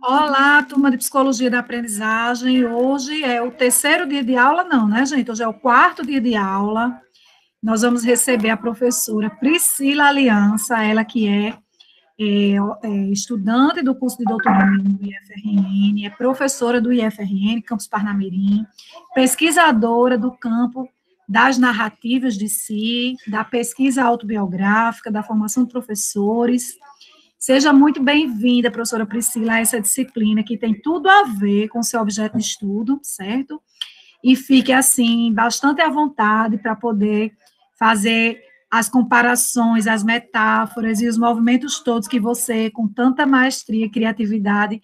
Olá, turma de Psicologia da Aprendizagem. Hoje é o terceiro dia de aula, não, né, gente? Hoje é o quarto dia de aula. Nós vamos receber a professora Priscila Aliança, ela que é estudante do curso de doutorado do IFRN, é professora do IFRN, Campus Parnamirim, pesquisadora do campo das narrativas de si, da pesquisa autobiográfica, da formação de professores. Seja muito bem-vinda, professora Priscila, a essa disciplina que tem tudo a ver com o seu objeto de estudo, certo? E fique, assim, bastante à vontade para poder fazer as comparações, as metáforas e os movimentos todos que você, com tanta maestria e criatividade,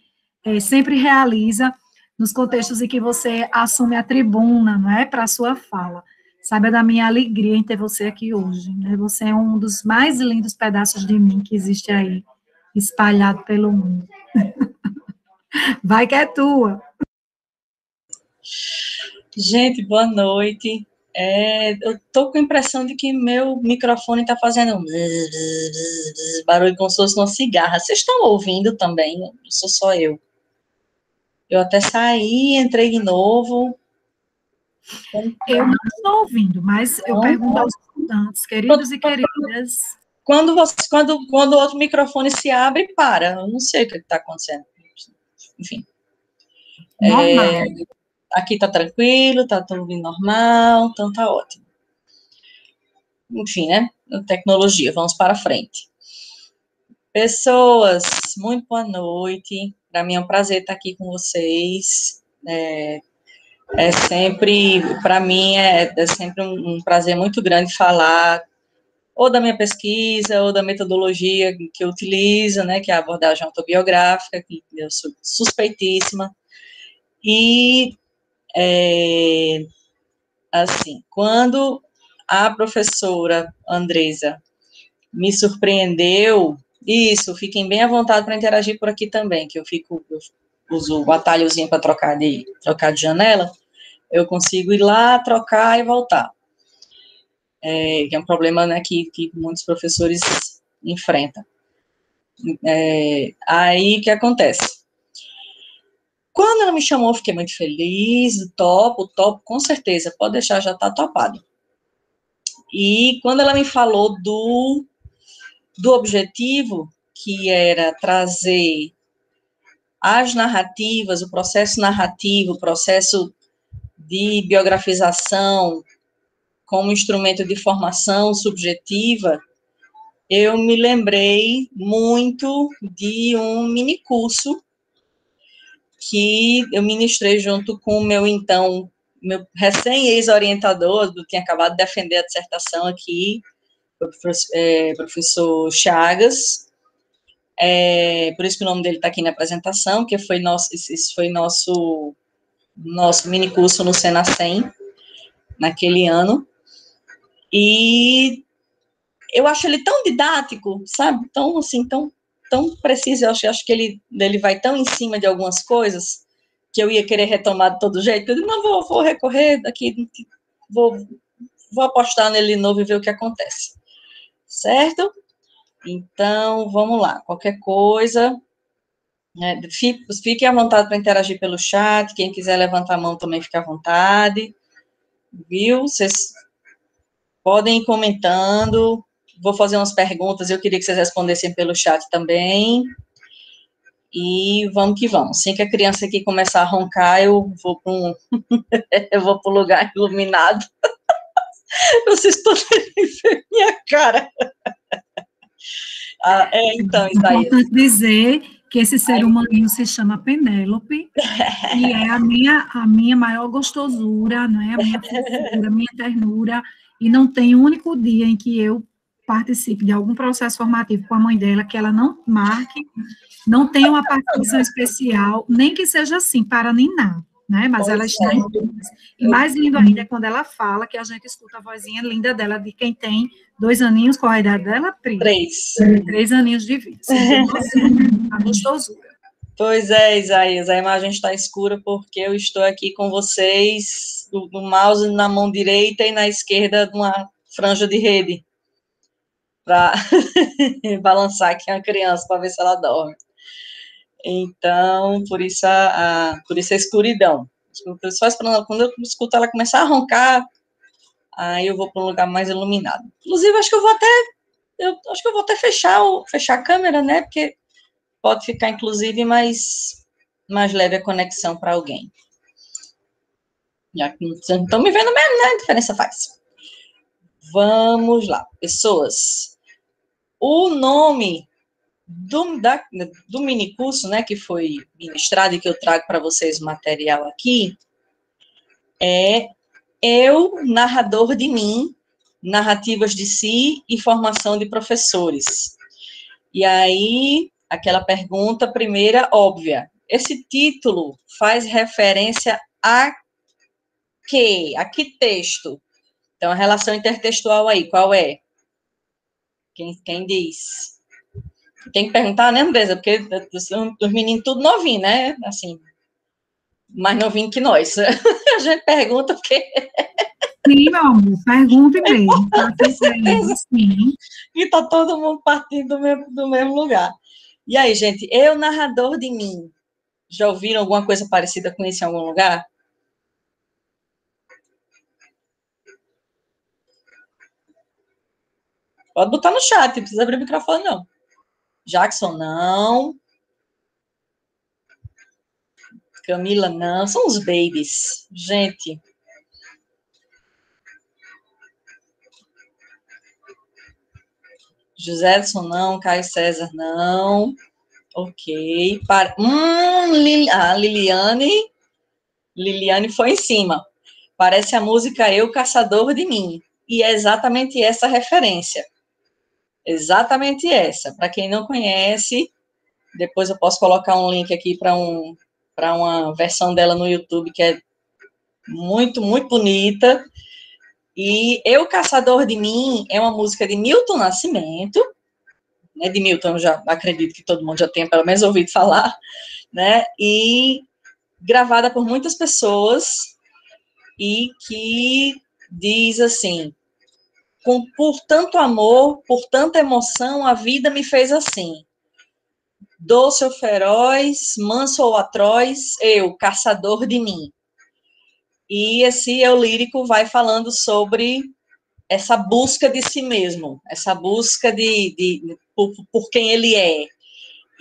sempre realiza nos contextos em que você assume a tribuna, não é, para a sua fala. Saiba da minha alegria em ter você aqui hoje, né? Você é um dos mais lindos pedaços de mim que existe aí, espalhado pelo mundo. Vai que é tua. Gente, boa noite. Eu tô com a impressão de que meu microfone está fazendo um barulho como se fosse uma cigarra. Vocês estão ouvindo também? Não sou só eu. Eu até saí, entrei de novo. Eu não estou ouvindo, mas eu pergunto aos estudantes, queridos e queridas. Quando o outro microfone se abre, para. Eu não sei o que está acontecendo. Enfim. Normal. Aqui está tranquilo, está tudo normal, então está ótimo. Enfim, né? Tecnologia, vamos para frente. Pessoas, muito boa noite. Para mim é um prazer estar aqui com vocês. Para mim é sempre um prazer muito grande falar ou da minha pesquisa, ou da metodologia que eu utilizo, né, que é a abordagem autobiográfica, que eu sou suspeitíssima. E, assim, quando a professora Andresa me surpreendeu, isso, fiquem bem à vontade para interagir por aqui também, que eu uso o atalhozinho para trocar de janela, eu consigo ir lá, trocar e voltar. Que é um problema, né, que muitos professores enfrentam. Aí, o que acontece? Quando ela me chamou, eu fiquei muito feliz, topo, com certeza, pode deixar, já está topado. E quando ela me falou do objetivo, que era trazer as narrativas, o processo narrativo, o processo de biografização como instrumento de formação subjetiva, eu me lembrei muito de um minicurso que eu ministrei junto com o meu recém-ex-orientador, eu tinha acabado de defender a dissertação aqui, o professor Chagas, por isso que o nome dele está aqui na apresentação, que esse foi nosso minicurso no Senacem, naquele ano, e eu acho ele tão didático, sabe, tão preciso, eu acho que ele vai tão em cima de algumas coisas, que eu ia querer retomar de todo jeito, eu disse, não, vou recorrer daqui, vou apostar nele de novo e ver o que acontece, certo? Então, vamos lá, qualquer coisa, né, fique à vontade para interagir pelo chat, quem quiser levantar a mão também fica à vontade, viu? Vocês podem ir comentando, vou fazer umas perguntas, eu queria que vocês respondessem pelo chat também, e vamos que vamos. Assim que a criança aqui começar a roncar, eu vou para um lugar iluminado, vocês poderem ver minha cara. Então, Isaías. É importante dizer que esse ser humaninho se chama Penélope, e é a minha maior gostosura, não é? A minha fofura, a minha ternura, e não tem um único dia em que eu participe de algum processo formativo com a mãe dela que ela não marque, não tenha uma participação especial, nem que seja assim, para ninar, né? Mas ela está em todas. E mais lindo ainda é quando ela fala, que a gente escuta a vozinha linda dela, de quem tem 2 aninhos, qual a idade dela? 3 aninhos de vida. A gostosura. Pois é, Isaías, a imagem está escura porque eu estou aqui com vocês, do mouse na mão direita e na esquerda uma franja de rede, para balançar aqui a criança, para ver se ela dorme. Então, por isso por isso a escuridão. Só esperando, quando eu escuto ela começar a roncar, aí eu vou para um lugar mais iluminado. Inclusive, acho que eu vou até fechar a câmera, né? Porque pode ficar, inclusive, mais leve a conexão para alguém. Já que vocês não estão me vendo mesmo, né? A diferença faz. Vamos lá, pessoas. O nome do minicurso, né, que foi ministrado e que eu trago para vocês o material aqui, é Eu, Narrador de Mim, Narrativas de Si e Formação de Professores. E aí, aquela pergunta primeira, óbvia. Esse título faz referência a quê? A que texto? Então, a relação intertextual aí, qual é? Quem diz? Tem que perguntar, né, Andresa? Porque os meninos tudo novinho, né? Assim, mais novinho que nós. A gente pergunta porque... Sim, meu amor, pergunte mesmo. Tá Tem certeza, certeza sim. que tá todo mundo partindo do mesmo lugar. E aí, gente, Eu, Narrador de Mim. Já ouviram alguma coisa parecida com isso em algum lugar? Pode botar no chat, não precisa abrir o microfone, não. Jackson, não. Camila, não. São os babies. Gente. José Edson, não. Caio César, não. Ok. Liliane. Liliane foi em cima. Parece a música Eu, Caçador de Mim. E é exatamente essa a referência. Exatamente essa. Para quem não conhece, depois eu posso colocar um link aqui para uma versão dela no YouTube que é muito, muito bonita. E Eu, Caçador de Mim é uma música de Milton Nascimento, né? De Milton, eu já acredito que todo mundo já tenha pelo menos ouvido falar, né? E gravada por muitas pessoas e que diz assim: por tanto amor, por tanta emoção, a vida me fez assim. Doce ou feroz, manso ou atroz, eu, caçador de mim. E esse eu lírico vai falando sobre essa busca de si mesmo, essa busca por quem ele é,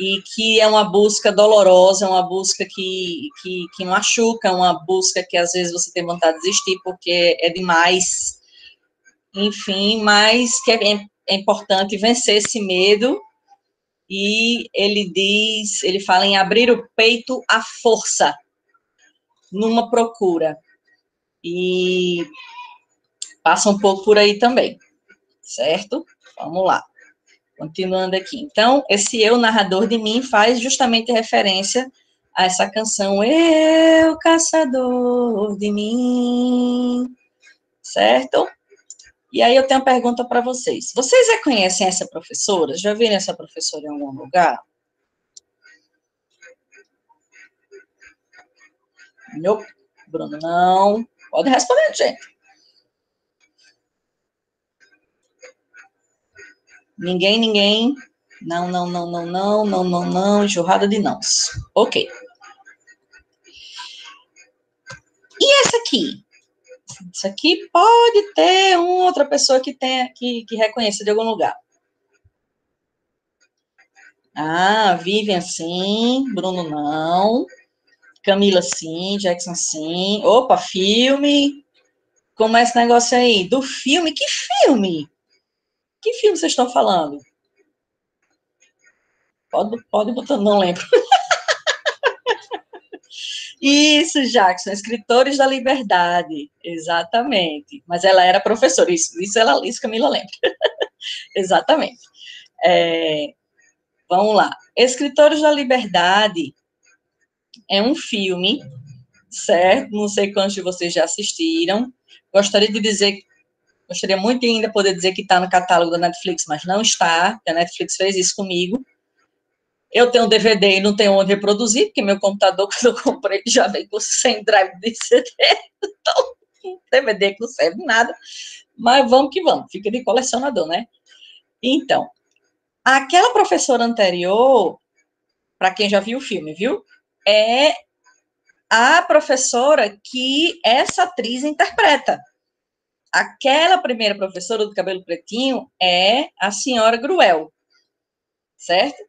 e que é uma busca dolorosa, uma busca que machuca, uma busca que às vezes você tem vontade de desistir porque é demais, enfim, mas que é importante vencer esse medo. E ele fala em abrir o peito à força, numa procura. E passa um pouco por aí também, certo? Vamos lá. Continuando aqui. Então, esse Eu, Narrador de Mim, faz justamente referência a essa canção Eu, Caçador de Mim, certo? E aí eu tenho uma pergunta para vocês. Vocês reconhecem essa professora? Já viram essa professora em algum lugar? Não. Bruno, não. Pode responder, gente. Ninguém. Não, não, não, não, não, não, não, não. Enxurrada de nãos. Ok. E essa aqui? Isso aqui pode ter uma outra pessoa que reconheça de algum lugar. Ah, Vivian sim, Bruno não, Camila sim, Jackson sim. Opa, filme. Como é esse negócio aí? Do filme? Que filme? Que filme vocês estão falando? Pode botar, não lembro. Isso, Jackson, Escritores da Liberdade, exatamente. Mas ela era professora, isso Camila lembra. Exatamente. Vamos lá. Escritores da Liberdade é um filme, certo? Não sei quantos de vocês já assistiram. Gostaria muito de ainda poder dizer que está no catálogo da Netflix, mas não está, porque a Netflix fez isso comigo. Eu tenho um DVD e não tenho onde reproduzir, porque meu computador, quando eu comprei, já veio com 100 drive de CD, então, DVD que não serve nada, mas vamos que vamos, fica de colecionador, né? Então, aquela professora anterior, para quem já viu o filme, viu? É a professora que essa atriz interpreta. Aquela primeira professora do cabelo pretinho é a senhora Gruel, certo?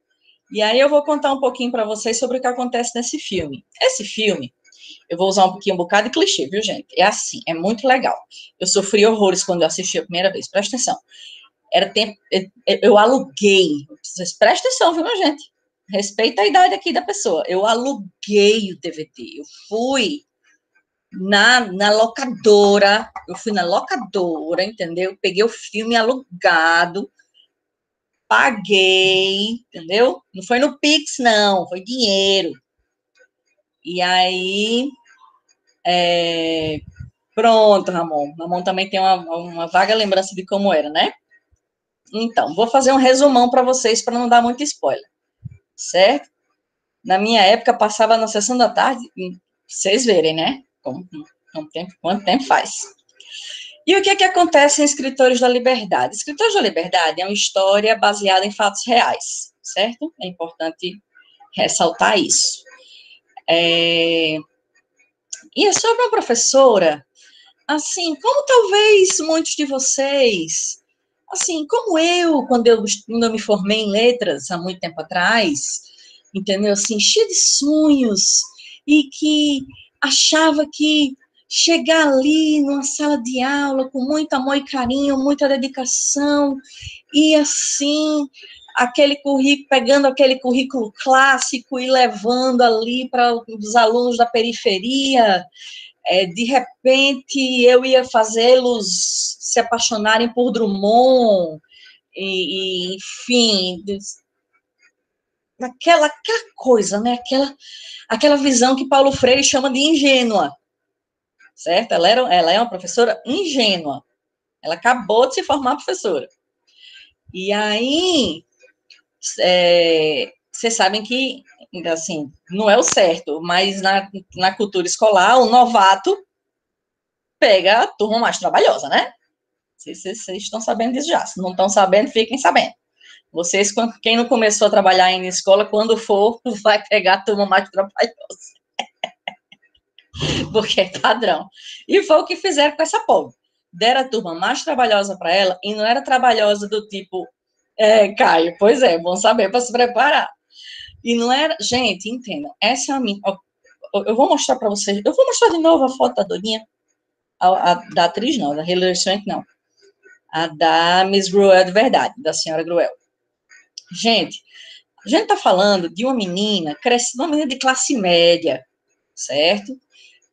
E aí eu vou contar um pouquinho para vocês sobre o que acontece nesse filme. Esse filme, eu vou usar um bocado de clichê, viu, gente? É assim, é muito legal. Eu sofri horrores quando eu assisti a primeira vez, presta atenção. Era tempo, eu aluguei, vocês prestem atenção, viu, minha gente? Respeita a idade aqui da pessoa. Eu aluguei o DVD, eu fui na locadora, entendeu? Peguei o filme alugado, paguei, entendeu? Não foi no Pix, não, foi dinheiro. E aí, pronto, Ramon. Ramon também tem uma vaga lembrança de como era, né? Então, vou fazer um resumão para vocês, para não dar muito spoiler, certo? Na minha época, passava na sessão da tarde, vocês verem, né? Quanto tempo faz. E o que é que acontece em Escritores da Liberdade? Escritores da Liberdade é uma história baseada em fatos reais, certo? É importante ressaltar isso. E é sobre uma professora, assim, como talvez muitos de vocês, assim, como eu, quando eu me formei em letras há muito tempo atrás, entendeu? Assim, cheia de sonhos, e que achava que chegar ali numa sala de aula com muito amor e carinho, muita dedicação, e assim, pegando aquele currículo clássico e levando ali para os alunos da periferia, de repente eu ia fazê-los se apaixonarem por Drummond, enfim, aquela coisa, né? Aquela visão que Paulo Freire chama de ingênua, certo? Ela é uma professora ingênua. Ela acabou de se formar professora. E aí, vocês sabem que, assim, não é o certo, mas na cultura escolar, o novato pega a turma mais trabalhosa, né? Vocês estão sabendo disso já. Se não estão sabendo, fiquem sabendo. Vocês, quem não começou a trabalhar ainda em escola, quando for, vai pegar a turma mais trabalhosa. Porque é padrão. E foi o que fizeram com essa pobre. Deram a turma mais trabalhosa para ela, e não era trabalhosa do tipo, Caio, pois é, bom saber para se preparar. E não era, gente, entendam, essa é a minha, eu vou mostrar para vocês, eu vou mostrar de novo a foto da Doninha, da atriz não, da Hilary Swank não, a da Miss Gruel de verdade, da senhora Gruel. Gente, a gente está falando de uma menina, uma menina de classe média, certo?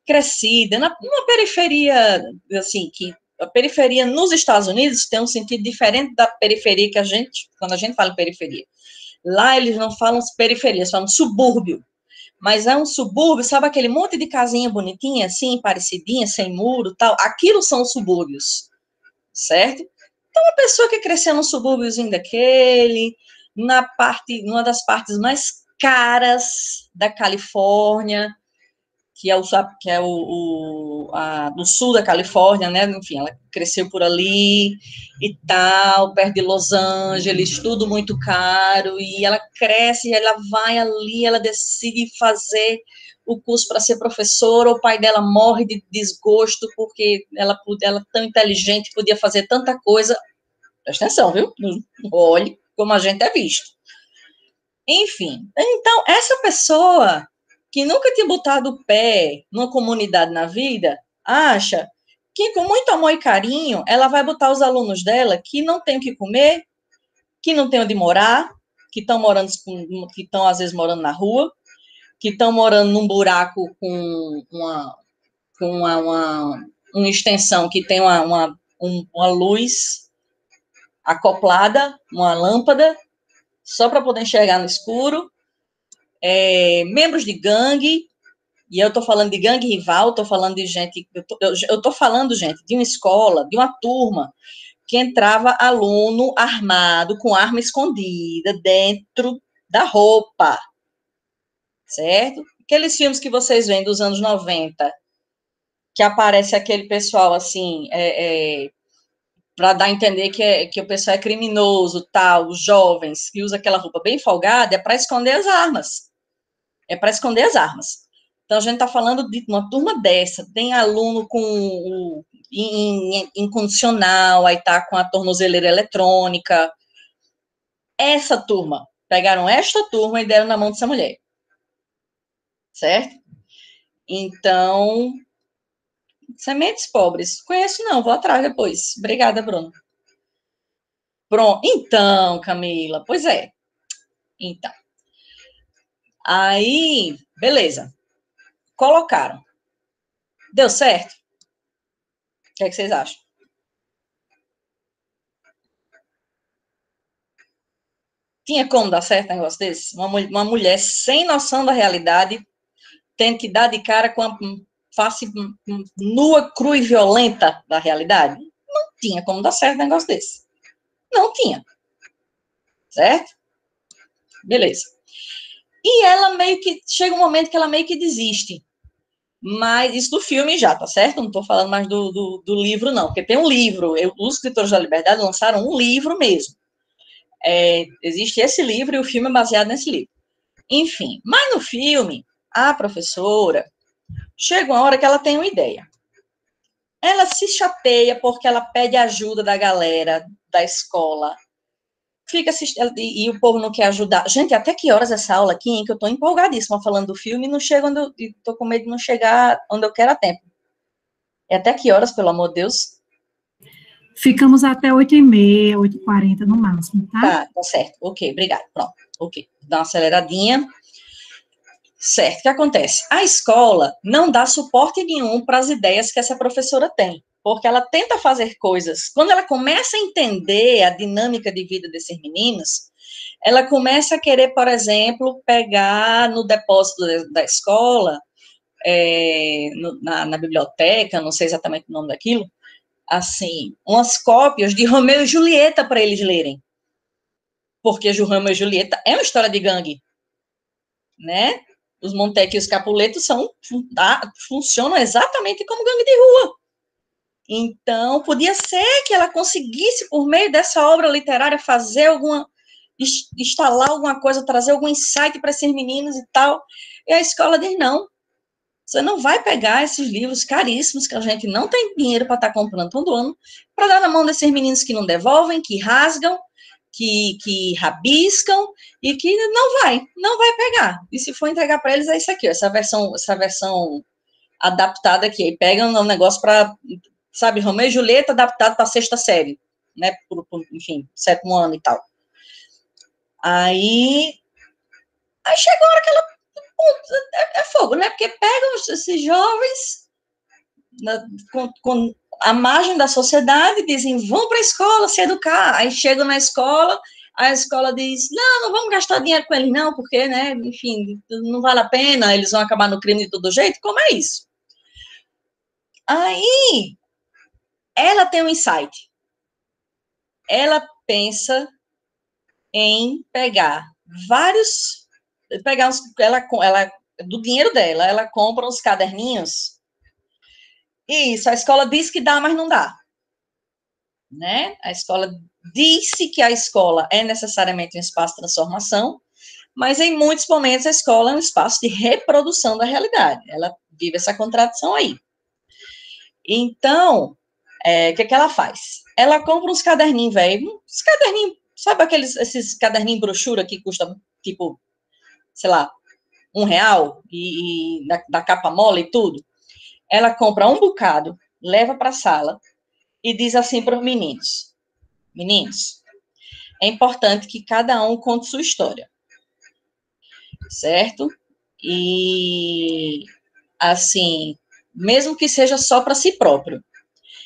Crescida, numa periferia, assim, que a periferia nos Estados Unidos tem um sentido diferente da periferia que quando a gente fala em periferia. Lá eles não falam periferia, eles falam subúrbio. Mas é um subúrbio, sabe aquele monte de casinha bonitinha, assim, parecidinha, sem muro, tal? Aquilo são os subúrbios, certo? Então, uma pessoa que cresceu num subúrbiozinho daquele, numa das partes mais caras da Califórnia, que é do sul da Califórnia, né? Enfim, ela cresceu por ali e tal, perto de Los Angeles, tudo muito caro, e ela cresce, ela vai ali, ela decide fazer o curso para ser professora, o pai dela morre de desgosto, porque ela tão inteligente, podia fazer tanta coisa. Presta atenção, viu? Olhe como a gente é visto. Enfim, então, essa pessoa que nunca tinha botado o pé numa comunidade na vida, acha que com muito amor e carinho, ela vai botar os alunos dela que não tem o que comer, que não tem onde morar, que estão às vezes morando na rua, que estão morando num buraco com uma extensão que tem uma luz acoplada, uma lâmpada, só para poder enxergar no escuro, membros de gangue, e eu estou falando de gangue rival, estou falando de gente, eu estou falando, gente, de uma escola, de uma turma, que entrava aluno armado, com arma escondida, dentro da roupa, certo? Aqueles filmes que vocês veem dos anos 90, que aparece aquele pessoal, assim, para dar a entender que o pessoal é criminoso, tal, os jovens que usam aquela roupa bem folgada, é para esconder as armas. É para esconder as armas. Então, a gente está falando de uma turma dessa, tem aluno com incondicional, aí tá com a tornozeleira eletrônica. Essa turma, pegaram esta turma e deram na mão dessa mulher. Certo? Então, sementes pobres. Conheço não, vou atrás depois. Obrigada, Bruno. Pronto. Então, Camila, pois é. Então. Aí, beleza. Colocaram. Deu certo? O que é que vocês acham? Tinha como dar certo um negócio desse? Uma mulher sem noção da realidade, tendo que dar de cara com a face nua, crua e violenta da realidade? Não tinha como dar certo um negócio desse. Não tinha. Certo? Beleza. E ela meio que, chega um momento que ela meio que desiste. Mas isso do filme já, tá certo? Não estou falando mais do livro, não, porque tem um livro, os Escritores da Liberdade lançaram um livro mesmo. Existe esse livro e o filme é baseado nesse livro. Enfim, mas no filme, a professora chega uma hora que ela tem uma ideia. Ela se chateia porque ela pede ajuda da galera da escola. Fica assistindo, e o povo não quer ajudar. Gente, até que horas essa aula aqui, hein, que eu tô empolgadíssima falando do filme e não chega onde eu tô com medo de não chegar onde eu quero a tempo. É até que horas, pelo amor de Deus? Ficamos até 8h30, 8h40 no máximo, tá? Tá certo. Ok, obrigado. Pronto. Ok. Dá uma aceleradinha. Certo. O que acontece? A escola não dá suporte nenhum para as ideias que essa professora tem, porque ela tenta fazer coisas. Quando ela começa a entender a dinâmica de vida desses meninos, ela começa a querer, por exemplo, pegar no depósito da escola, na biblioteca, não sei exatamente o nome daquilo, assim, umas cópias de Romeu e Julieta para eles lerem. Porque Romeu e Julieta é uma história de gangue, né? Os Montecchi e os Capuleto funcionam exatamente como gangue de rua. Então, podia ser que ela conseguisse, por meio dessa obra literária, instalar alguma coisa, trazer algum insight para esses meninos e tal. E a escola diz, não, você não vai pegar esses livros caríssimos que a gente não tem dinheiro para estar comprando todo ano, para dar na mão desses meninos que não devolvem, que rasgam, que rabiscam e que não vai pegar. E se for entregar para eles, é isso aqui, essa versão adaptada aqui. Aí pegam um negócio para, sabe, Romeu e Julieta adaptado para a sexta série, né? Enfim, 7º ano e tal. Aí chegou a hora que ela. É fogo, né? Porque pegam esses jovens com a margem da sociedade, dizem, vão para a escola se educar. Aí chegam na escola, a escola diz, não vamos gastar dinheiro com eles não, porque, né, enfim, não vale a pena, eles vão acabar no crime de todo jeito. Como é isso? Aí, ela tem um insight. Ela pensa em pegar do dinheiro dela, ela compra uns caderninhos. Isso, a escola diz que dá, mas não dá. Né? A escola disse que a escola é necessariamente um espaço de transformação, mas em muitos momentos a escola é um espaço de reprodução da realidade. Ela vive essa contradição aí. Então, o que ela faz? Ela compra uns caderninhos velhos, sabe esses caderninhos brochura que custa, tipo, sei lá, R$1 e da capa mole e tudo? Ela compra um bocado, leva para a sala e diz assim para os meninos, é importante que cada um conte sua história, certo? E, assim, mesmo que seja só para si próprio.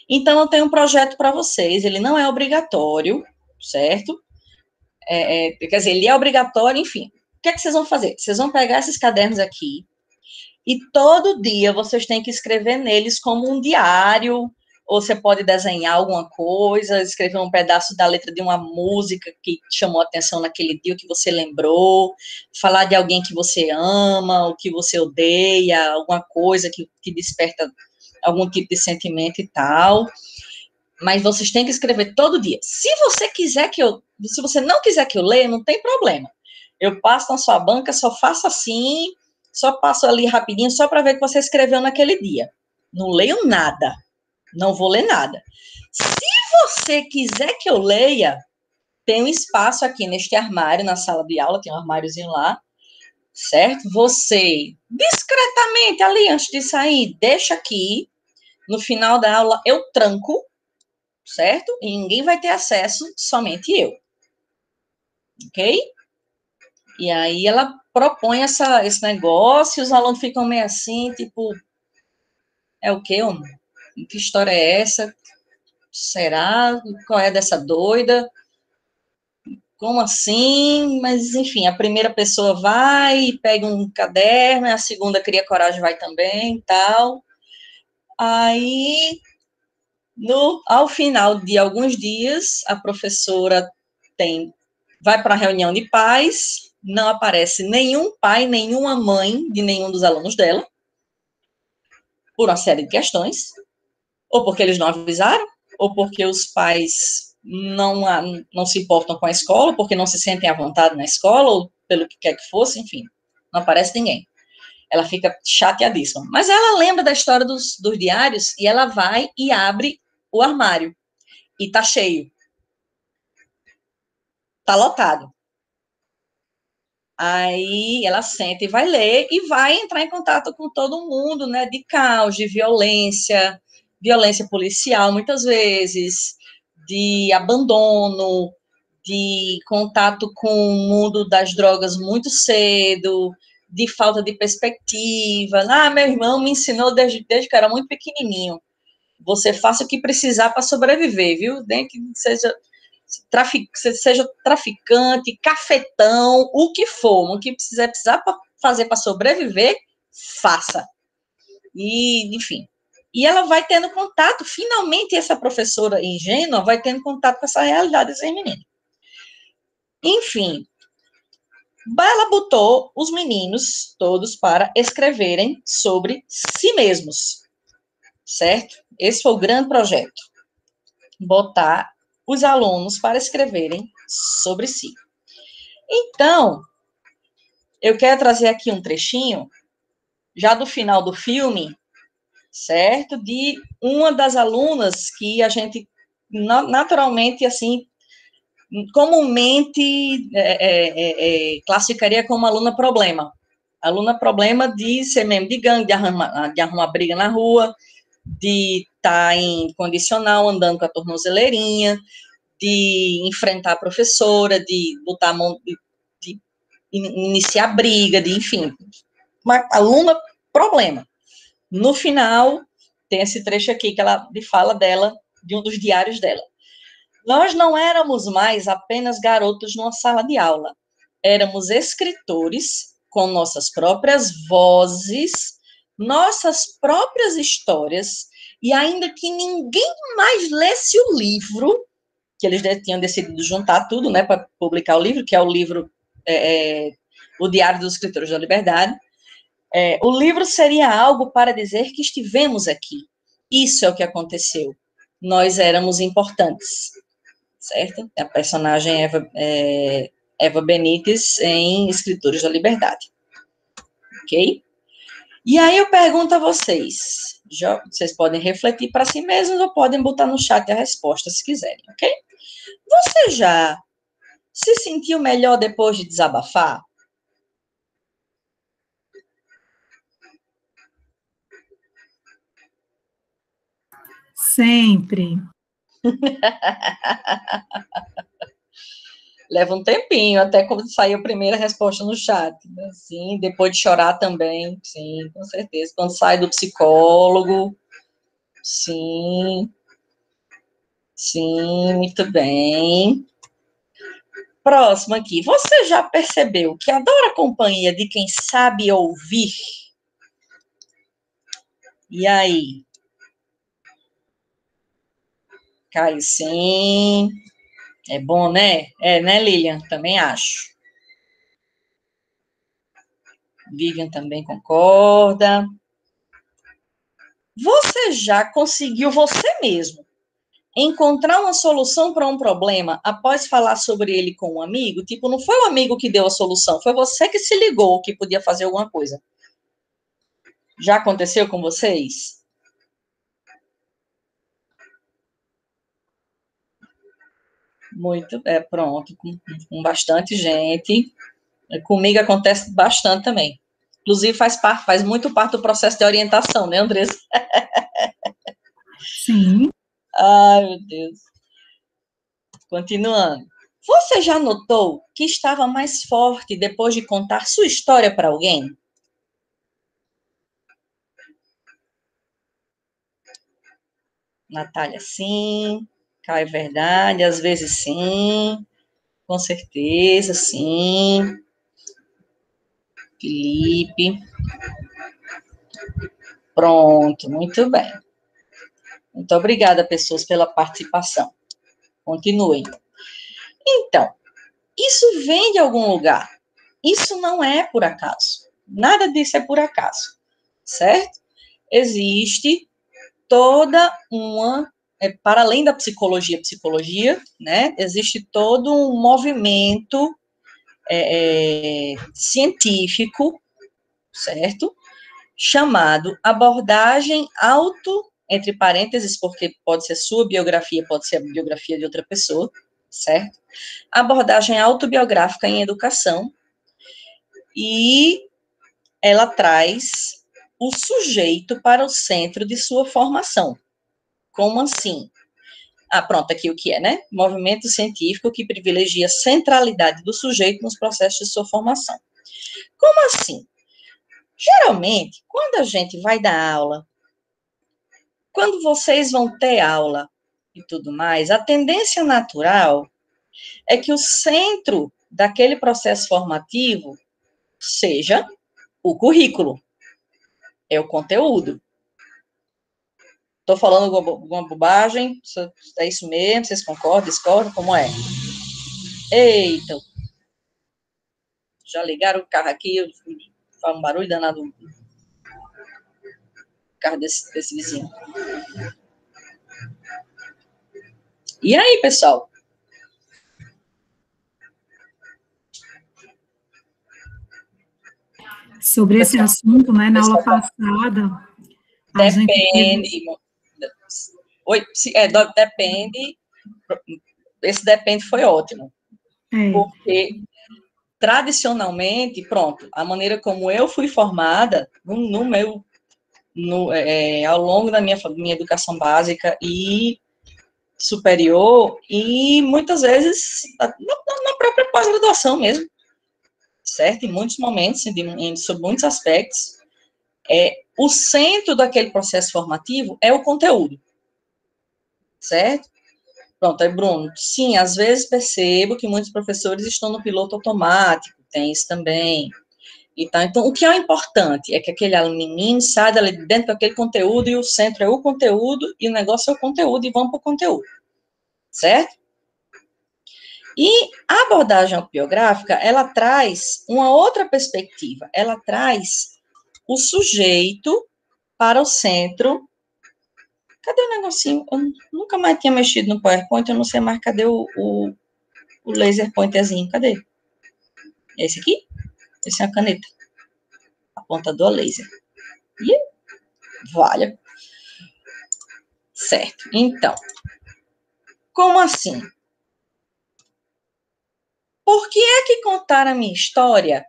Então, eu tenho um projeto para vocês, ele não é obrigatório, certo? Quer dizer, ele é obrigatório, enfim. O que é que vocês vão fazer? Vocês vão pegar esses cadernos aqui e todo dia vocês têm que escrever neles como um diário, ou você pode desenhar alguma coisa, escrever um pedaço da letra de uma música que chamou a atenção naquele dia, o que você lembrou, falar de alguém que você ama, o que você odeia, alguma coisa que desperta algum tipo de sentimento e tal. Mas vocês têm que escrever todo dia. Se você não quiser que eu leia, não tem problema. Eu passo na sua banca, só faço assim, só passo ali rapidinho, só para ver o que você escreveu naquele dia. Não leio nada. Não vou ler nada. Se você quiser que eu leia, tem um espaço aqui neste armário, na sala de aula, tem um armáriozinho lá, certo? Você, discretamente, ali, antes de sair, deixa aqui. No final da aula, eu tranco, certo? E ninguém vai ter acesso, somente eu. Ok? E aí ela propõe esse negócio e os alunos ficam meio assim, tipo, é o quê, homem? Que história é essa? Será? Qual é dessa doida? Como assim? Mas, enfim, a primeira pessoa vai e pega um caderno, a segunda cria coragem, vai também e tal. Aí, ao final de alguns dias, a professora vai para a reunião de pais, não aparece nenhum pai, nenhuma mãe de nenhum dos alunos dela, por uma série de questões, ou porque eles não avisaram, ou porque os pais não se importam com a escola, porque não se sentem à vontade na escola, ou pelo que quer que fosse, enfim, não aparece ninguém. Ela fica chateadíssima. Mas ela lembra da história dos diários e ela vai e abre o armário. E tá cheio. Tá lotado. Aí ela senta e vai ler e vai entrar em contato com todo mundo, né? De caos, de violência, violência policial, muitas vezes, de abandono, de contato com o mundo das drogas muito cedo, de falta de perspectiva. Ah, meu irmão me ensinou desde que eu era muito pequenininho. Você faça o que precisar para sobreviver, viu? Nem que seja traficante, cafetão, o que for, o que precisar fazer para sobreviver, faça. E, enfim. E ela vai tendo contato, finalmente essa professora ingênua vai tendo contato com essa realidade desse menino. Enfim, ela botou os meninos todos para escreverem sobre si mesmos, certo? Esse foi o grande projeto. Botar os alunos para escreverem sobre si. Então, eu quero trazer aqui um trechinho, já do final do filme, certo? De uma das alunas que a gente naturalmente, assim, comumente classificaria como aluna problema. Aluna problema de ser membro de gangue, de arrumar briga na rua, de estar em condicional, andando com a tornozeleirinha, de enfrentar a professora, de botar a mão, de iniciar briga, de, enfim, uma aluna problema. No final, tem esse trecho aqui que ela fala dela, de um dos diários dela. Nós não éramos mais apenas garotos numa sala de aula. Éramos escritores com nossas próprias vozes, nossas próprias histórias, e ainda que ninguém mais lesse o livro, que eles tinham decidido juntar tudo, né, para publicar o livro, que é o livro O Diário dos Escritores da Liberdade. O livro seria algo para dizer que estivemos aqui. Isso é o que aconteceu. Nós éramos importantes, certo? A personagem Eva Benítez em Escritores da Liberdade. Ok? E aí eu pergunto a vocês, vocês podem refletir para si mesmos ou podem botar no chat a resposta se quiserem, ok? Você já se sentiu melhor depois de desabafar? Sempre. Leva um tempinho até quando sair a primeira resposta no chat. Né? Sim, depois de chorar também, sim, com certeza. Quando sai do psicólogo, sim, sim, muito bem. Próximo aqui. Você já percebeu que adora a companhia de quem sabe ouvir? E aí? Caio, sim. É bom, né? Né, Lilian? Também acho. Vivian também concorda. Você já conseguiu você mesmo encontrar uma solução para um problema após falar sobre ele com um amigo, tipo, não foi o amigo que deu a solução, foi você que se ligou que podia fazer alguma coisa. Já aconteceu com vocês? Muito, pronto, com bastante gente. Comigo acontece bastante também. Inclusive, faz muito parte do processo de orientação, né, Andressa? Sim. Ai, meu Deus. Continuando. Você já notou que estava mais forte depois de contar sua história para alguém? Natália, sim. Cá é verdade, às vezes sim. Com certeza, sim. Felipe. Pronto, muito bem. Muito obrigada, pessoas, pela participação. Continuem. Então, isso vem de algum lugar. Isso não é por acaso. Nada disso é por acaso, certo? Existe toda uma, para além da psicologia, né? Existe todo um movimento científico, certo? Chamado abordagem entre parênteses, porque pode ser sua biografia, pode ser a biografia de outra pessoa, certo? Abordagem autobiográfica em educação, e ela traz o sujeito para o centro de sua formação. Como assim? Pronto, aqui o que é, né? Movimento científico que privilegia a centralidade do sujeito nos processos de sua formação. Como assim? Geralmente, quando a gente vai dar aula, quando vocês vão ter aula e tudo mais, a tendência natural é que o centro daquele processo formativo seja o currículo, é o conteúdo. Estou falando alguma bobagem? É isso mesmo? Vocês concordam, discordam? Como é? Eita! Já ligaram o carro aqui, faz um barulho danado. O carro desse vizinho. E aí, pessoal? Sobre esse assunto, né, na aula passada, a gente depende. Oi, depende. Esse depende foi ótimo. Porque, tradicionalmente, pronto, a maneira como eu fui formada, ao longo da minha educação básica e superior, e muitas vezes na própria pós-graduação mesmo, certo? Em muitos momentos, sobre muitos aspectos, o centro daquele processo formativo é o conteúdo, certo? Pronto, aí, Bruno, sim, às vezes percebo que muitos professores estão no piloto automático, tem isso também. Então, o que é importante é que aquele menino saia dali dentro daquele conteúdo, e o centro é o conteúdo, e o negócio é o conteúdo, e vamos para o conteúdo, certo? E a abordagem autobiográfica, ela traz uma outra perspectiva, ela traz o sujeito para o centro. Cadê o negocinho? Eu nunca mais tinha mexido no PowerPoint, eu não sei mais cadê o laser pointerzinho, cadê? Esse aqui? Esse é a caneta. Apontador laser. E vale. Certo. Então, como assim? Por que é que contar a minha história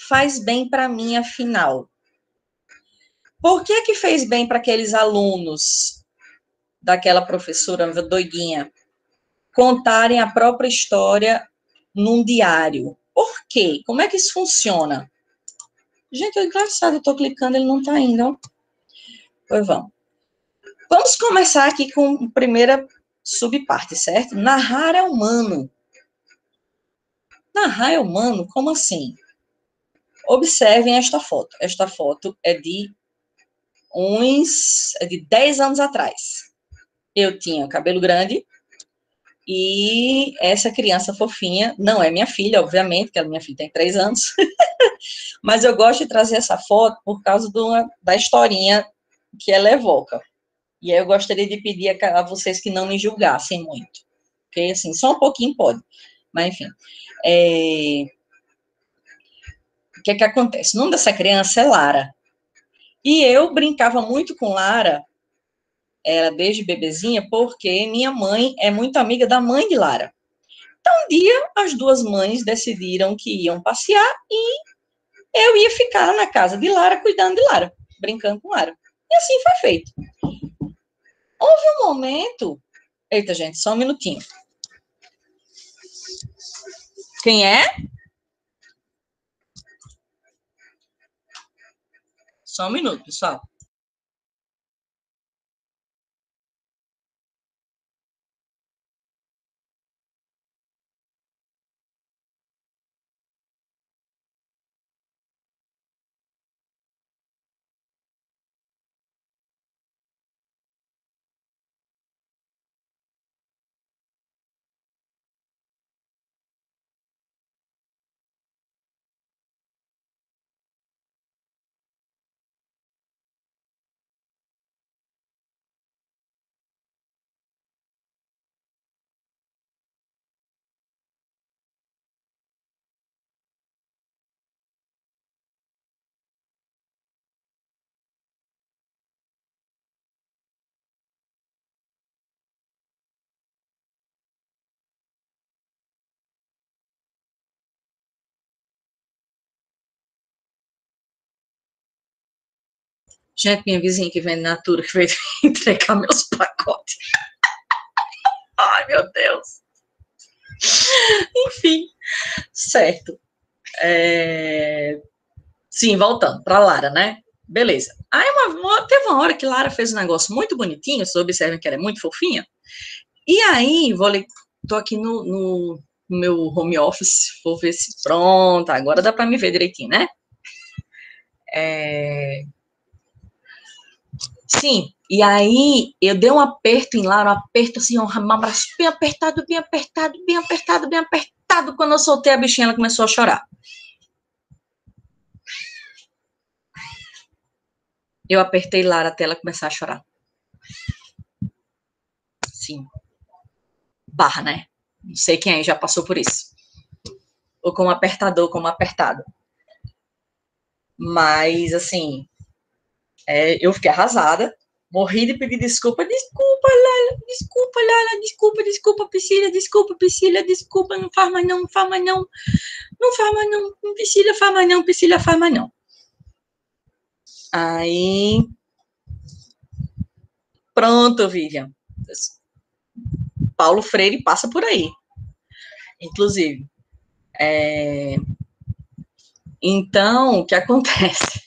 faz bem para mim, afinal? Por que é que fez bem para aqueles alunos daquela professora doidinha contarem a própria história num diário? Por quê? Como é que isso funciona? Gente, é engraçado, eu tô clicando, ele não tá indo, ó. Pois vamos. Vamos começar aqui com a primeira subparte, certo? Narrar é humano. Narrar é humano? Como assim? Observem esta foto. Esta foto é de 10 anos atrás. Eu tinha cabelo grande e essa criança fofinha, não é minha filha, obviamente, porque a minha filha tem 3 anos, mas eu gosto de trazer essa foto por causa da historinha que ela evoca. E aí eu gostaria de pedir a vocês que não me julgassem muito. Ok? Assim, só um pouquinho pode. Mas, enfim. O que é que acontece? O nome dessa criança é Lara. E eu brincava muito com Lara, era desde bebezinha, porque minha mãe é muito amiga da mãe de Lara. Então, um dia, as duas mães decidiram que iam passear e eu ia ficar na casa de Lara, cuidando de Lara, brincando com Lara. E assim foi feito. Houve um momento... Eita, gente, só um minutinho. Quem é? Só um minuto, pessoal. Gente, minha vizinha que vende Natura, que veio entregar meus pacotes. Ai, meu Deus. Enfim, certo. Sim, voltando para Lara, né? Beleza. Aí teve uma hora que Lara fez um negócio muito bonitinho, vocês observem que ela é muito fofinha. E aí, tô aqui no meu home office, vou ver se pronto, agora dá para me ver direitinho, né? Sim, e aí eu dei um aperto em Lara, um aperto assim, um abraço bem apertado, bem apertado, bem apertado, bem apertado. Quando eu soltei a bichinha, ela começou a chorar. Eu apertei Lara até ela começar a chorar. Sim. Barra, né? Não sei quem aí já passou por isso. Ou como apertador, ou como apertado. Mas, assim, eu fiquei arrasada. Morri de pedir desculpa. Desculpa, Lala, desculpa, Lala, desculpa, desculpa, Priscila, desculpa, não faz mais não, não faz mais não. Não faz mais não, Priscila, faz mais não, Priscila, faz mais não. Aí, pronto, Vivian. Paulo Freire passa por aí, inclusive. Então, o que acontece?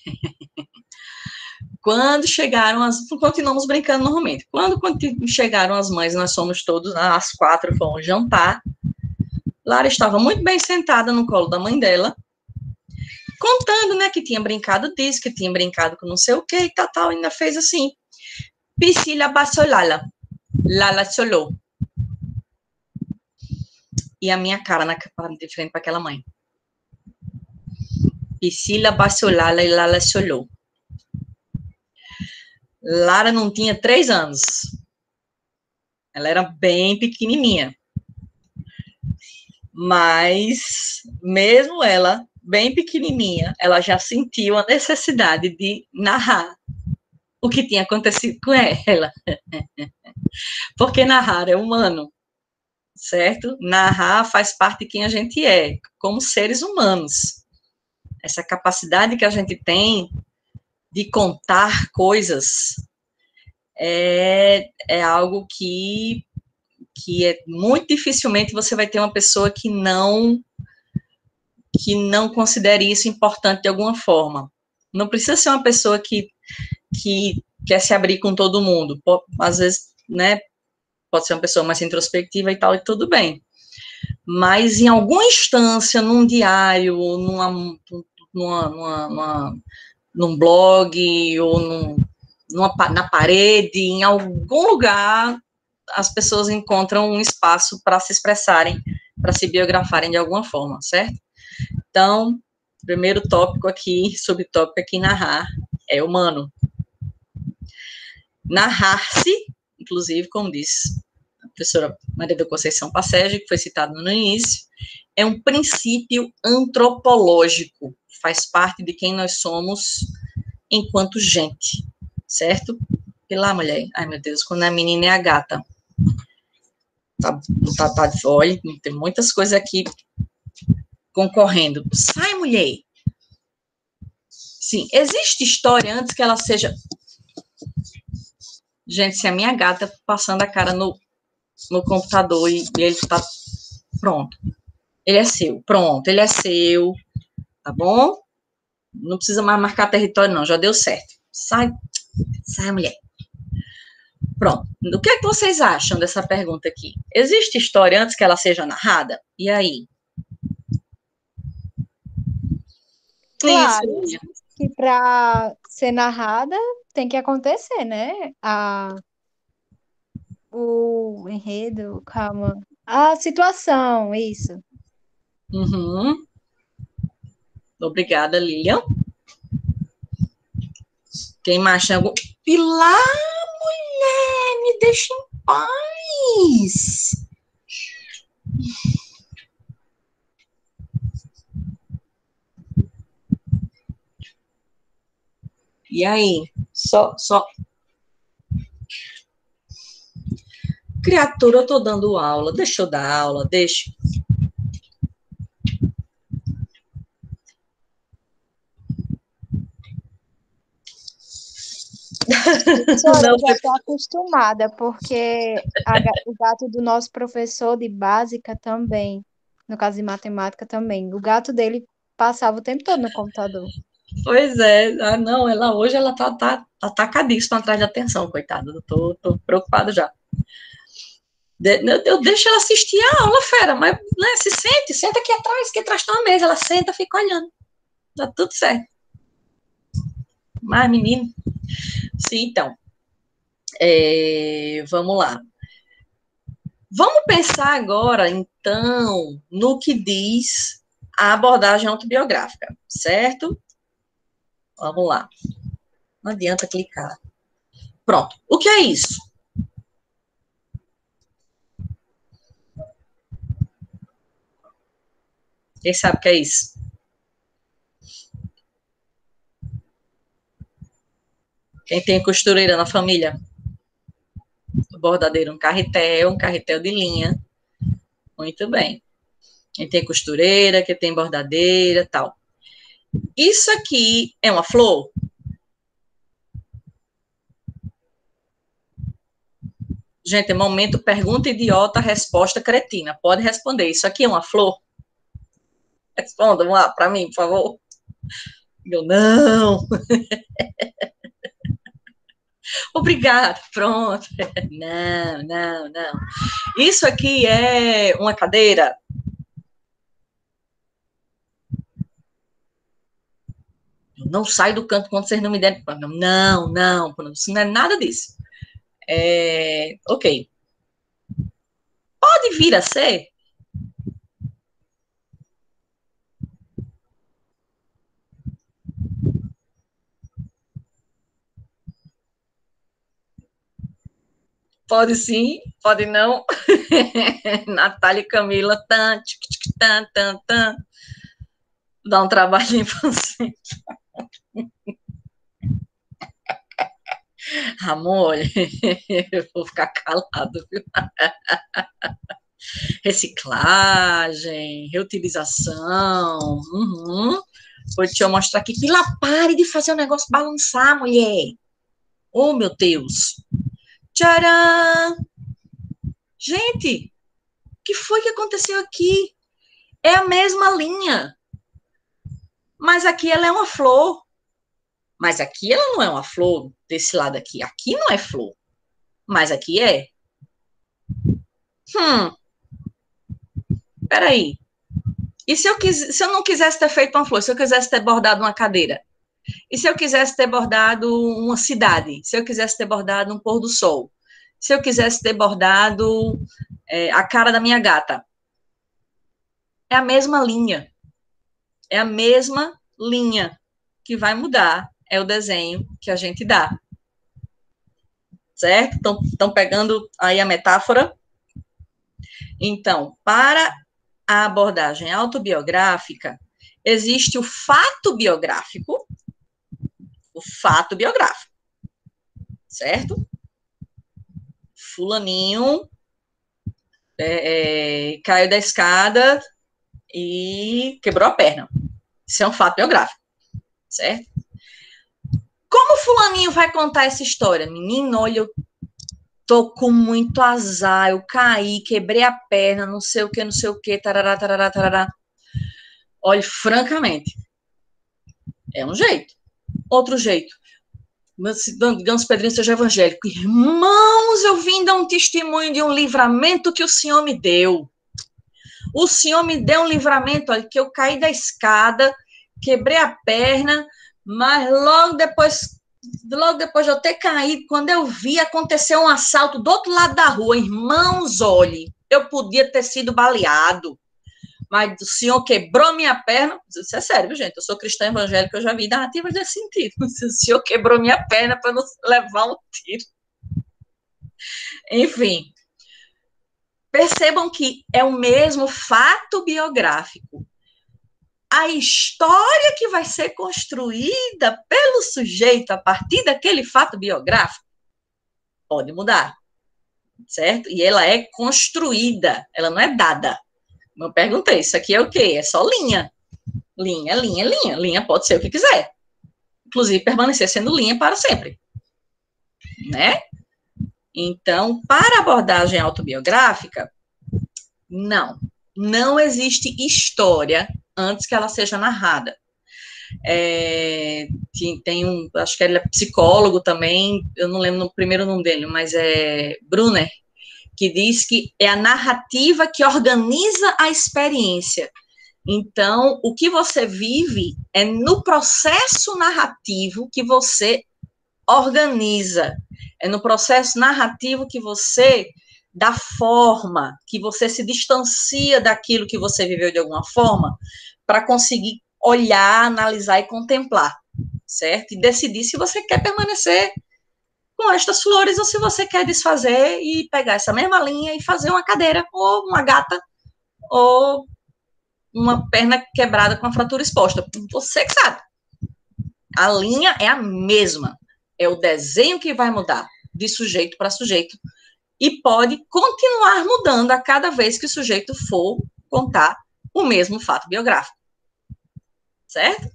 Quando chegaram continuamos brincando normalmente. Quando chegaram as mães, nós somos todos, as 4 fomos jantar. Lara estava muito bem sentada no colo da mãe dela, contando, né, que tinha brincado disso, que tinha brincado com não sei o que e tal, ainda fez assim, Piscila bassolala, Lala solou. E a minha cara de frente para aquela mãe. Piscila bassolala e Lala solou. Lara não tinha 3 anos. Ela era bem pequenininha. Mas, mesmo ela, bem pequenininha, ela já sentiu a necessidade de narrar o que tinha acontecido com ela. Porque narrar é humano, certo? Narrar faz parte de quem a gente é, como seres humanos. Essa capacidade que a gente tem de contar coisas é algo que é muito dificilmente você vai ter uma pessoa que não considere isso importante de alguma forma. Não precisa ser uma pessoa que quer se abrir com todo mundo. Às vezes, né, pode ser uma pessoa mais introspectiva e tal, e tudo bem. Mas em alguma instância, num diário, num blog, ou na parede, em algum lugar, as pessoas encontram um espaço para se expressarem, para se biografarem de alguma forma, certo? Então, primeiro tópico aqui, subtópico aqui, narrar, é humano. narrar-se, inclusive, como disse a professora Maria da Conceição Passege, que foi citado no início, é um princípio antropológico, faz parte de quem nós somos enquanto gente, certo? E lá, mulher, ai meu Deus, quando a menina é a gata. Olha, tem muitas coisas aqui concorrendo. Sai, mulher. Sim, existe história antes que ela seja... Gente, se a minha gata passando a cara no computador e ele está... Pronto. Ele é seu. Pronto, ele é seu. Tá bom? Não precisa mais marcar território, não. Já deu certo. Sai, mulher. Pronto. O que é que vocês acham dessa pergunta aqui? Existe história antes que ela seja narrada? E aí? Claro, que para ser narrada tem que acontecer, né? O enredo, calma. A situação, isso. Uhum. Obrigada, Lilian. Quem mais chegou? Pilar, mulher, me deixa em paz. E aí? Só. Criatura, eu tô dando aula. Deixa eu dar aula, deixa. Professora, eu já estou acostumada, porque o gato do nosso professor de básica também, no caso de matemática também, o gato dele passava o tempo todo no computador. Pois é, não, hoje ela tá atacadíssima atrás de atenção, coitada, eu tô preocupada já. Eu deixo ela assistir a aula, fera, mas né, senta aqui atrás tem uma mesa, ela senta, fica olhando, tá tudo certo. Mas, menino, sim, então, vamos lá. Vamos pensar agora, então, no que diz a abordagem autobiográfica, certo? Vamos lá. Não adianta clicar. Pronto. O que é isso? Quem sabe o que é isso? Quem tem costureira na família? Bordadeiro, um carretel de linha. Muito bem. Quem tem costureira, quem tem bordadeira, tal. Isso aqui é uma flor? Gente, momento pergunta idiota, resposta cretina. Pode responder. Isso aqui é uma flor? Responda, vamos lá, para mim, por favor. Eu não. Obrigada, pronto. Não. Isso aqui é uma cadeira? Eu não saio do canto quando vocês não me derem. Não, isso não é nada disso. Ok. Pode vir a ser? Pode sim, pode não. Natália e Camila, tan. Dá um trabalhinho pra você. Amor, eu vou ficar calado, viu? Reciclagem, reutilização. Deixa eu mostrar aqui. Pila, pare de fazer o negócio balançar, mulher. Oh, meu Deus. Tcharam! Gente, o que foi que aconteceu aqui? É a mesma linha. Mas aqui ela é uma flor. Mas aqui ela não é uma flor desse lado aqui. Aqui não é flor. Mas aqui é. Peraí. E se eu não quisesse ter feito uma flor? Se eu quisesse ter bordado uma cadeira? E se eu quisesse ter bordado uma cidade? Se eu quisesse ter bordado um pôr do sol? Se eu quisesse ter bordado a cara da minha gata? É a mesma linha. É a mesma linha que vai mudar. É o desenho que a gente dá. certo? Estão pegando aí a metáfora? Então, para a abordagem autobiográfica, existe o fato biográfico, certo? Fulaninho caiu da escada e quebrou a perna. Isso é um fato biográfico, certo? Como fulaninho vai contar essa história? Menino, olha, eu tô com muito azar, eu caí, quebrei a perna, não sei o que, tarará, tarará, tarará. Olha, francamente, é um jeito. Outro jeito, digamos, Pedrinho seja evangélico. Irmãos, eu vim dar um testemunho de um livramento que o Senhor me deu. O Senhor me deu um livramento, olha, que eu caí da escada, quebrei a perna, mas logo depois de eu ter caído, quando eu vi, aconteceu um assalto do outro lado da rua. Irmãos, olhe, eu podia ter sido baleado, mas o Senhor quebrou minha perna. Isso é sério, gente, eu sou cristã evangélica, eu já vi narrativas desse sentido. O Senhor quebrou minha perna para não levar um tiro. Enfim, percebam que é o mesmo fato biográfico. A história que vai ser construída pelo sujeito a partir daquele fato biográfico pode mudar, certo? E ela é construída, ela não é dada. Eu perguntei, isso aqui é o quê? É só linha. Linha, linha, linha. Linha pode ser o que quiser. Inclusive, permanecer sendo linha para sempre. Né? Então, para a abordagem autobiográfica, não existe história antes que ela seja narrada. Tem acho que ele é psicólogo também, eu não lembro o primeiro nome dele, mas é Brunner, que diz que é a narrativa que organiza a experiência. Então, o que você vive é no processo narrativo que você organiza, é no processo narrativo que você dá forma, que você se distancia daquilo que você viveu de alguma forma, para conseguir olhar, analisar e contemplar, certo? E decidir se você quer permanecer com estas flores ou se você quer desfazer e pegar essa mesma linha e fazer uma cadeira, ou uma gata, ou uma perna quebrada com a fratura exposta. Você que sabe. A linha é a mesma. É o desenho que vai mudar de sujeito para sujeito e pode continuar mudando a cada vez que o sujeito for contar o mesmo fato biográfico. Certo?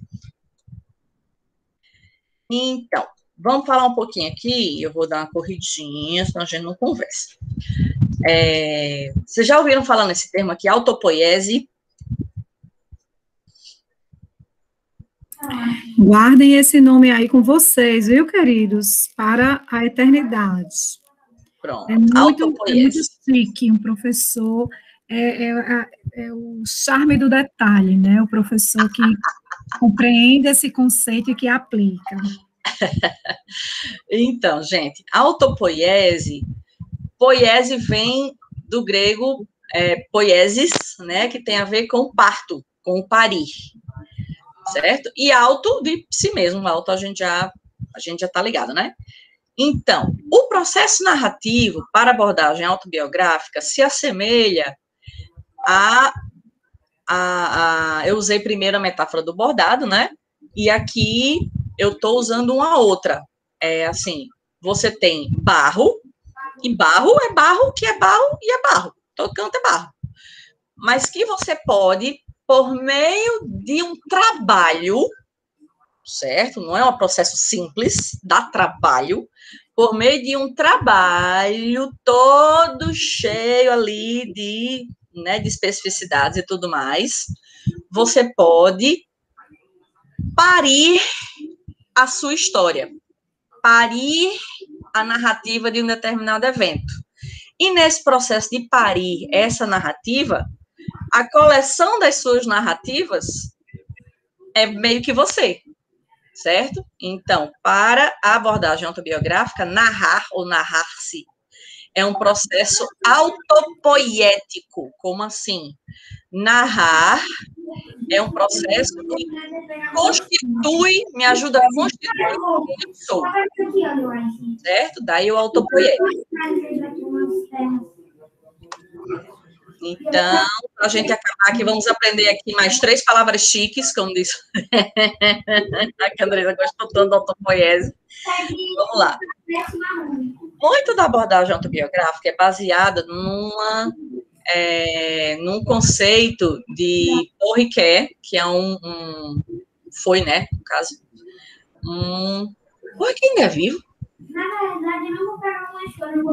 Então, vamos falar um pouquinho aqui, eu vou dar uma corridinha, senão a gente não conversa. Vocês já ouviram falar nesse termo aqui, autopoiese? Guardem esse nome aí com vocês, viu, queridos? Para a eternidade. Pronto, é muito chique um professor, é o charme do detalhe, né? O professor que compreende esse conceito e que aplica. Então, gente, autopoiese, poiese vem do grego poiesis, né, que tem a ver com parto, com o parir, certo? E auto de si mesmo, auto a gente já tá ligado, né? Então, o processo narrativo para abordagem autobiográfica se assemelha eu usei primeiro a metáfora do bordado, né? E aqui eu estou usando uma outra. Assim, você tem barro, e barro é barro, que é barro e é barro. Todo canto é barro. Mas que você pode, por meio de um trabalho, certo? Não é um processo simples, dá trabalho, por meio de um trabalho todo cheio ali de especificidades e tudo mais, você pode parir a sua história, parir a narrativa de um determinado evento. E nesse processo de parir essa narrativa, a coleção das suas narrativas é meio que você, certo? Então, para a abordagem autobiográfica, narrar ou narrar-se é um processo autopoiético. Como assim? Narrar É um processo que constitui, me ajuda a constituir quem eu sou, certo? Daí o autopoiese. Então, para a gente acabar aqui, vamos aprender aqui mais 3 palavras chiques, como diz a Andresa gostou tanto do autopoiese. Vamos lá. Muito da abordagem autobiográfica é baseada num conceito de Paul Ricoeur, que é foi, né, no caso, Paul Ricoeur ainda é vivo? Na verdade, não vou pegar uma história.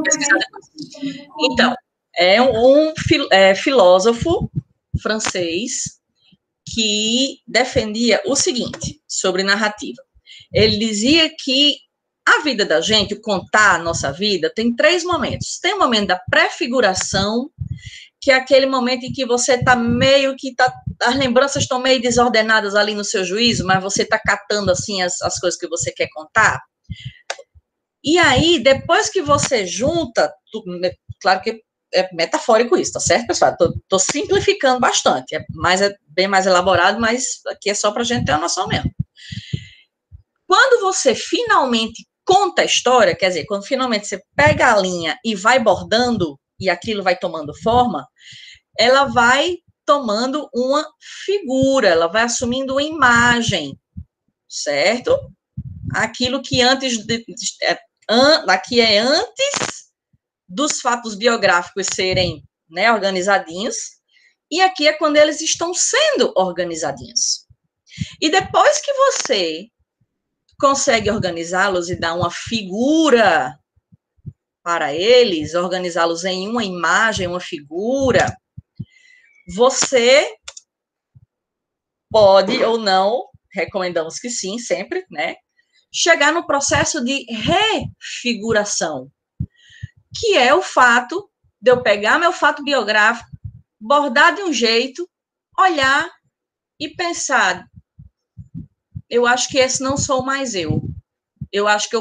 Então, é um filósofo francês que defendia o seguinte sobre narrativa. Ele dizia que a vida da gente, contar a nossa vida, tem 3 momentos. Tem o momento da prefiguração, que é aquele momento em que você está meio que as lembranças estão meio desordenadas ali no seu juízo, mas você está catando assim as coisas que você quer contar. E aí, depois que você junta, claro que é metafórico isso, tá certo, pessoal? Tô simplificando bastante, é bem mais elaborado, mas aqui é só para a gente ter uma noção mesmo. Quando você finalmente conta a história, quer dizer, quando finalmente você pega a linha e vai bordando, e aquilo vai tomando forma, ela vai tomando uma figura, ela vai assumindo uma imagem, certo? Aquilo que aqui é antes dos fatos biográficos serem, né, organizadinhos, e aqui é quando eles estão sendo organizadinhos. E depois que você consegue organizá-los e dar uma figura para eles, organizá-los em uma imagem, uma figura, você pode ou não, recomendamos que sim, sempre, né, chegar no processo de refiguração, que é o fato de eu pegar meu fato biográfico, bordar de um jeito, olhar e pensar, eu acho que esse não sou mais eu. Eu acho que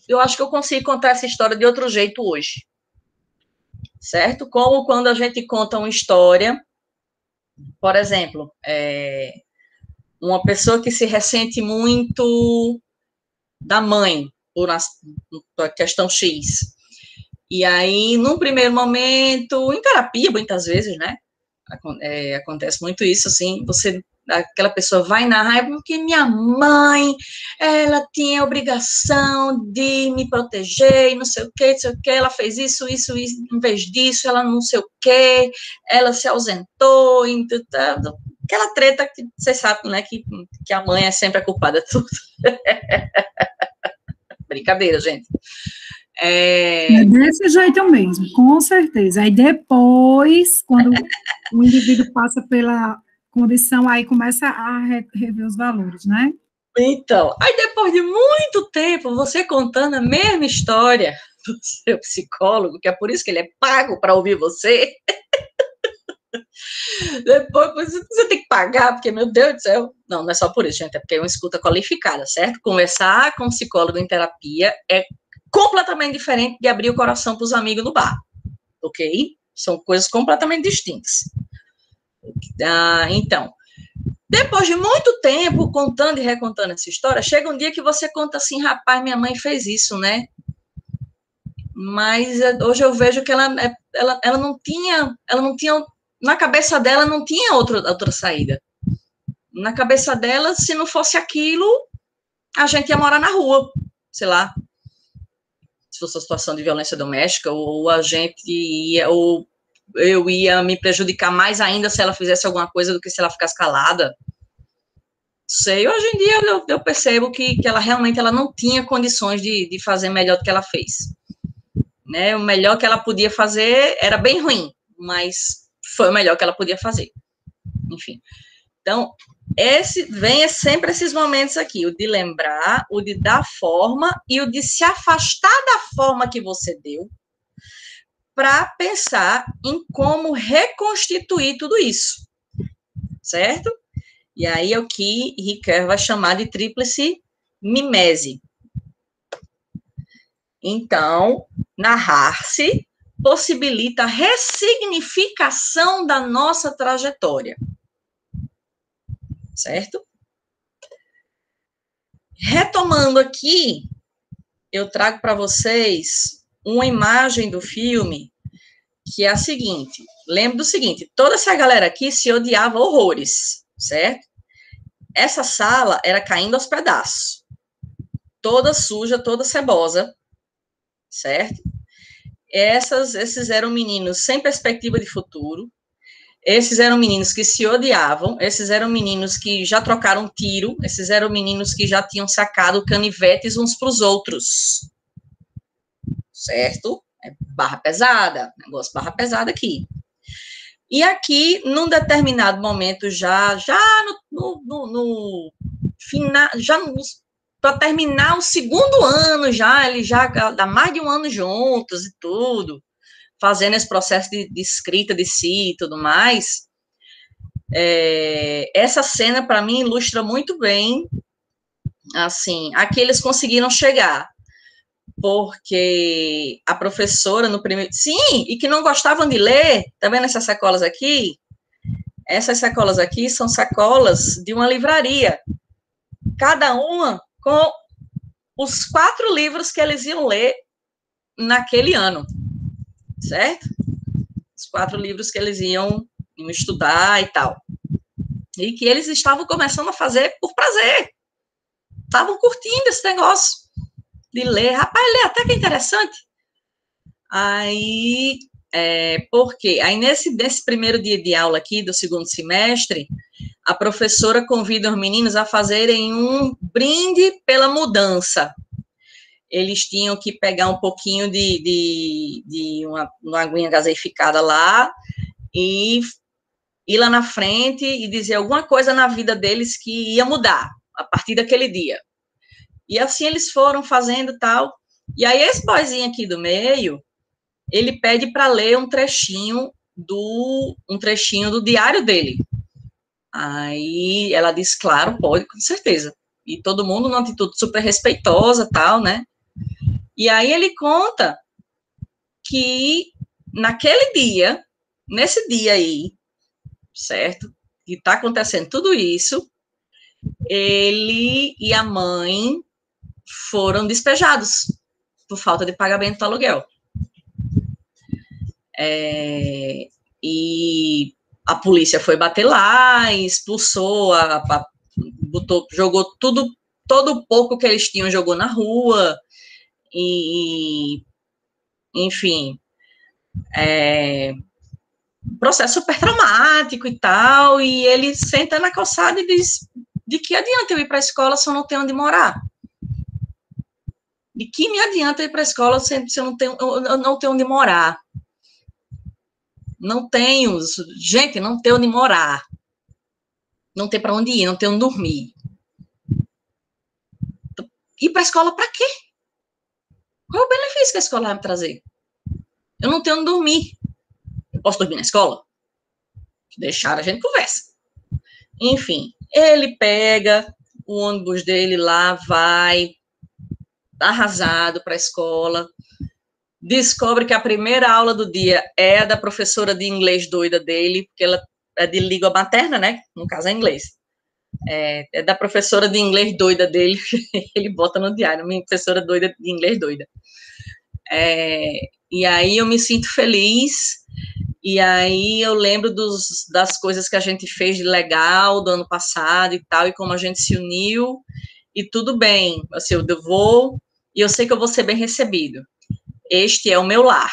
eu acho que eu consigo contar essa história de outro jeito hoje. Certo? Como quando a gente conta uma história, por exemplo, uma pessoa que se ressente muito da mãe, por a questão X. E aí, num primeiro momento, em terapia, muitas vezes, né? Acontece muito isso, assim, aquela pessoa vai narrar, porque minha mãe, ela tinha a obrigação de me proteger, não sei o que, ela fez isso, em vez disso, ela não sei o que, ela se ausentou, aquela treta que vocês sabem, né, que a mãe é sempre a culpada de tudo. Brincadeira, gente. É desse jeito mesmo, com certeza. Aí depois, quando o indivíduo passa pela condição, aí começa a rever os valores, né? Então, aí depois de muito tempo, você contando a mesma história do seu psicólogo, que é por isso que ele é pago para ouvir você, depois você tem que pagar, porque, meu Deus do céu, não é só por isso, gente, é porque é uma escuta qualificada, certo? Conversar com um psicólogo em terapia é completamente diferente de abrir o coração para os amigos no bar, ok? São coisas completamente distintas. Então, depois de muito tempo contando e recontando essa história, chega um dia que você conta assim, rapaz, minha mãe fez isso, né? Mas hoje eu vejo que ela não tinha, na cabeça dela não tinha outra saída. Na cabeça dela, se não fosse aquilo, a gente ia morar na rua, sei lá, se fosse uma situação de violência doméstica, ou a gente ia, ou eu ia me prejudicar mais ainda se ela fizesse alguma coisa do que se ela ficasse calada. Sei, hoje em dia eu percebo que ela realmente não tinha condições de fazer melhor do que ela fez. Né? O melhor que ela podia fazer era bem ruim, mas foi o melhor que ela podia fazer. Enfim. Então, vem sempre esses momentos aqui, o de lembrar, o de dar forma e o de se afastar da forma que você deu para pensar em como reconstituir tudo isso, certo? E aí é o que Ricoeur vai chamar de tríplice mimese. Então, narrar-se, possibilita a ressignificação da nossa trajetória. Certo? Retomando aqui, eu trago para vocês uma imagem do filme, que é a seguinte, lembra do seguinte, toda essa galera aqui se odiava horrores, certo? Essa sala era caindo aos pedaços, toda suja, toda cebosa, certo? Esses eram meninos sem perspectiva de futuro, esses eram meninos que se odiavam, esses eram meninos que já trocaram tiro, esses eram meninos que já tinham sacado canivetes uns para os outros, certo? É barra pesada, negócio barra pesada aqui. E aqui, num determinado momento, já no final, para terminar o segundo ano, eles já há mais de um ano juntos e tudo, fazendo esse processo de escrita de si e tudo mais, essa cena, para mim, ilustra muito bem, assim, a que eles conseguiram chegar, porque a professora no primeiro... Sim, e que não gostavam de ler, tá vendo essas sacolas aqui? Essas sacolas aqui são sacolas de uma livraria, cada uma com os 4 livros que eles iam ler naquele ano, certo? Os 4 livros que eles iam estudar e tal. E que eles estavam começando a fazer por prazer. Estavam curtindo esse negócio de ler. Rapaz, ler até que é interessante. Aí, por quê? Aí, nesse primeiro dia de aula aqui, do segundo semestre, a professora convida os meninos a fazerem um brinde pela mudança. Eles tinham que pegar um pouquinho de uma aguinha gaseificada lá e ir lá na frente e dizer alguma coisa na vida deles que ia mudar a partir daquele dia. E assim eles foram fazendo tal. E aí esse boyzinho aqui do meio, ele pede para ler um trechinho do diário dele. Aí ela diz, claro, pode, com certeza. E todo mundo numa atitude super respeitosa, tal, né? E aí ele conta que naquele dia, nesse dia aí, certo? Que tá acontecendo tudo isso, ele e a mãe foram despejados por falta de pagamento do aluguel. E a polícia foi bater lá, expulsou, jogou todo o pouco que eles tinham, jogou na rua, e enfim, processo super traumático e tal, e ele senta na calçada e diz, de que adianta eu ir para a escola se eu não tenho onde morar? De que me adianta eu ir para a escola se eu não tenho onde morar? Não tenho, gente, não tenho onde morar. Não tem para onde ir, não tenho onde dormir. Ir para a escola para quê? Qual é o benefício que a escola vai me trazer? Eu não tenho onde dormir. Eu posso dormir na escola? Se deixar, a gente conversa. Enfim, ele pega o ônibus dele lá, vai arrasado para a escola, descobre que a primeira aula do dia é a da professora de inglês doida dele, porque ela é de língua materna, né? No caso é inglês. É da professora de inglês doida dele, ele bota no diário, minha professora doida de inglês doida. E aí eu me sinto feliz, e aí eu lembro das coisas que a gente fez de legal do ano passado e tal, e como a gente se uniu, e tudo bem, assim, eu vou, e eu sei que eu vou ser bem recebido. Este é o meu lar.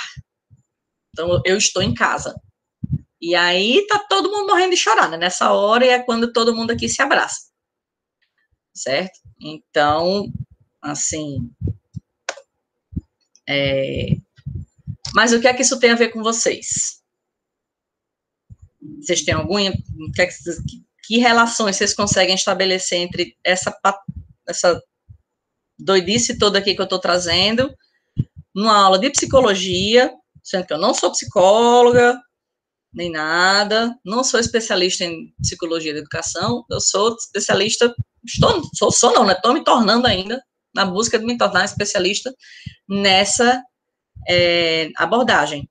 Então, eu estou em casa. E aí tá todo mundo morrendo de chorar, né? Nessa hora é quando todo mundo aqui se abraça. Certo? Então, assim... Mas o que é que isso tem a ver com vocês? Vocês têm alguma... Que relações vocês conseguem estabelecer entre essa doidice toda aqui que eu estou trazendo, numa aula de psicologia, sendo que eu não sou psicóloga, nem nada, não sou especialista em psicologia da educação, eu sou especialista, não, né? Estou me tornando ainda, na busca de me tornar especialista nessa abordagem,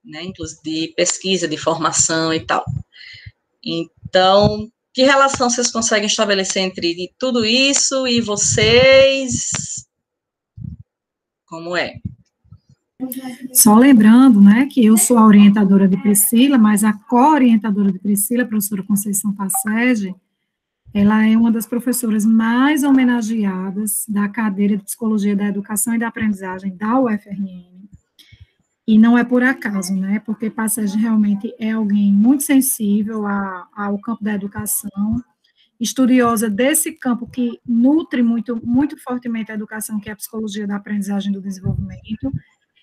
né, inclusive de pesquisa, de formação e tal. Então, que relação vocês conseguem estabelecer entre tudo isso e vocês? Como é? Só lembrando, né, que eu sou a orientadora de Priscila, mas a co-orientadora de Priscila, a professora Conceição Passege, ela é uma das professoras mais homenageadas da cadeira de Psicologia da Educação e da Aprendizagem da UFRN. E não é por acaso, né, porque Passege realmente é alguém muito sensível ao campo da educação, estudiosa desse campo que nutre muito, muito fortemente a educação, que é a Psicologia da Aprendizagem e do Desenvolvimento,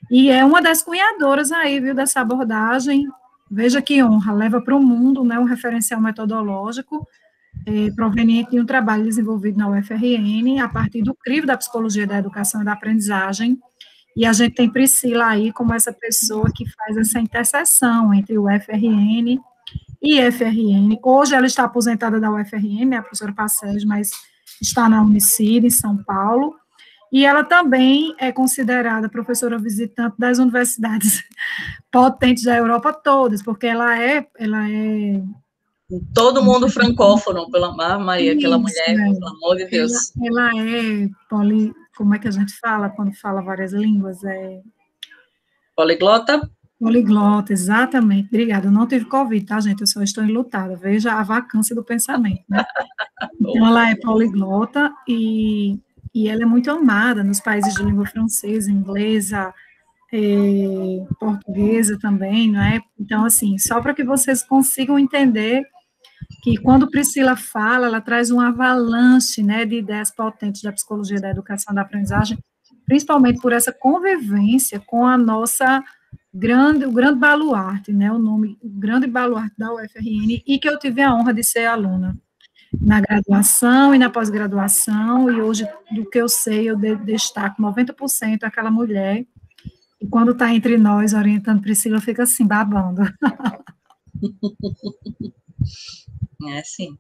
e é uma das cunhadoras aí, viu, dessa abordagem. Veja que honra, leva para o mundo, né, um referencial metodológico proveniente de um trabalho desenvolvido na UFRN, a partir do crivo da Psicologia da Educação e da Aprendizagem, e a gente tem Priscila aí como essa pessoa que faz essa interseção entre o UFRN e FRN. Hoje ela está aposentada da UFRN, a professora Passege, mas está na Unicid, em São Paulo, e ela também é considerada professora visitante das universidades potentes da Europa todas, porque ela é todo mundo francófono, pela Maria, aquela mulher, pelo amor de Deus. Ela é como é que a gente fala quando fala várias línguas? Poliglota? Poliglota, exatamente. Obrigada. Eu não tive Covid, tá, gente? Eu só estou enlutada. Veja a vacância do pensamento, né? Então, ela é poliglota e ela é muito amada nos países de língua francesa, inglesa, portuguesa também, não é? Então, assim, só para que vocês consigam entender que quando Priscila fala, ela traz uma avalanche, né, de ideias potentes da psicologia da educação e da aprendizagem, principalmente por essa convivência com a nossa o grande baluarte, né, o grande baluarte da UFRN, e que eu tive a honra de ser aluna na graduação e na pós-graduação, e hoje, do que eu sei, eu destaco 90% aquela mulher, e quando está entre nós, orientando Priscila, fica assim, babando. É assim.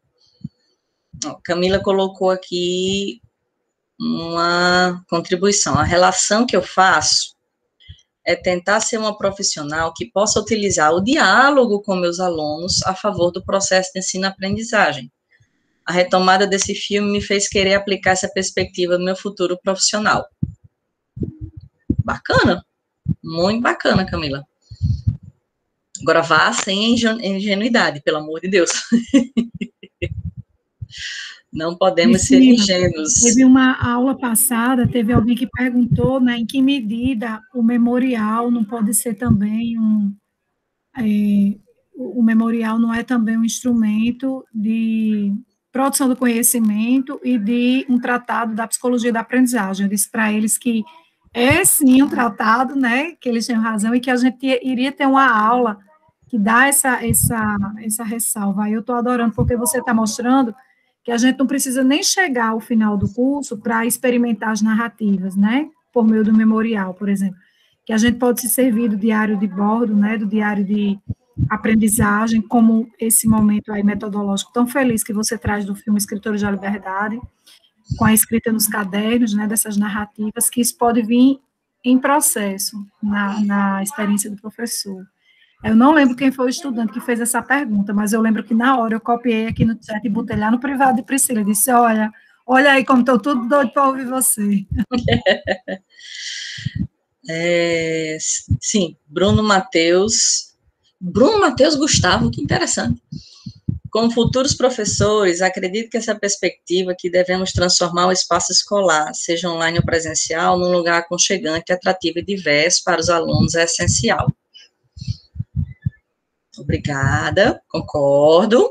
Camila colocou aqui uma contribuição. A relação que eu faço é tentar ser uma profissional que possa utilizar o diálogo com meus alunos a favor do processo de ensino-aprendizagem. A retomada desse filme me fez querer aplicar essa perspectiva no meu futuro profissional. Bacana, muito bacana, Camila. Agora vá sem ingenuidade, pelo amor de Deus. Não podemos ser ingênuos. Teve uma aula passada, teve alguém que perguntou, né, em que medida o memorial não pode ser também o memorial não é também um instrumento de produção do conhecimento e de um tratado da psicologia da aprendizagem. Eu disse para eles que é sim um tratado, né, que eles tinham razão, e que a gente iria ter uma aula que dá essa ressalva. Aí eu estou adorando, porque você está mostrando que a gente não precisa nem chegar ao final do curso para experimentar as narrativas, né, por meio do memorial, por exemplo, que a gente pode se servir do diário de bordo, né, do diário de aprendizagem, como esse momento aí metodológico tão feliz que você traz do filme Escritores da Liberdade, com a escrita nos cadernos, né, dessas narrativas, que isso pode vir em processo, na experiência do professor. Eu não lembro quem foi o estudante que fez essa pergunta, mas eu lembro que na hora eu copiei aqui no chat e botei lá no privado de Priscila, e disse, olha aí como estou tudo doido para ouvir você. Sim, Bruno Matheus Gustavo, que interessante. Como futuros professores, acredito que essa perspectiva que devemos transformar o espaço escolar, seja online ou presencial, num lugar aconchegante, atrativo e diverso para os alunos é essencial. Obrigada, concordo.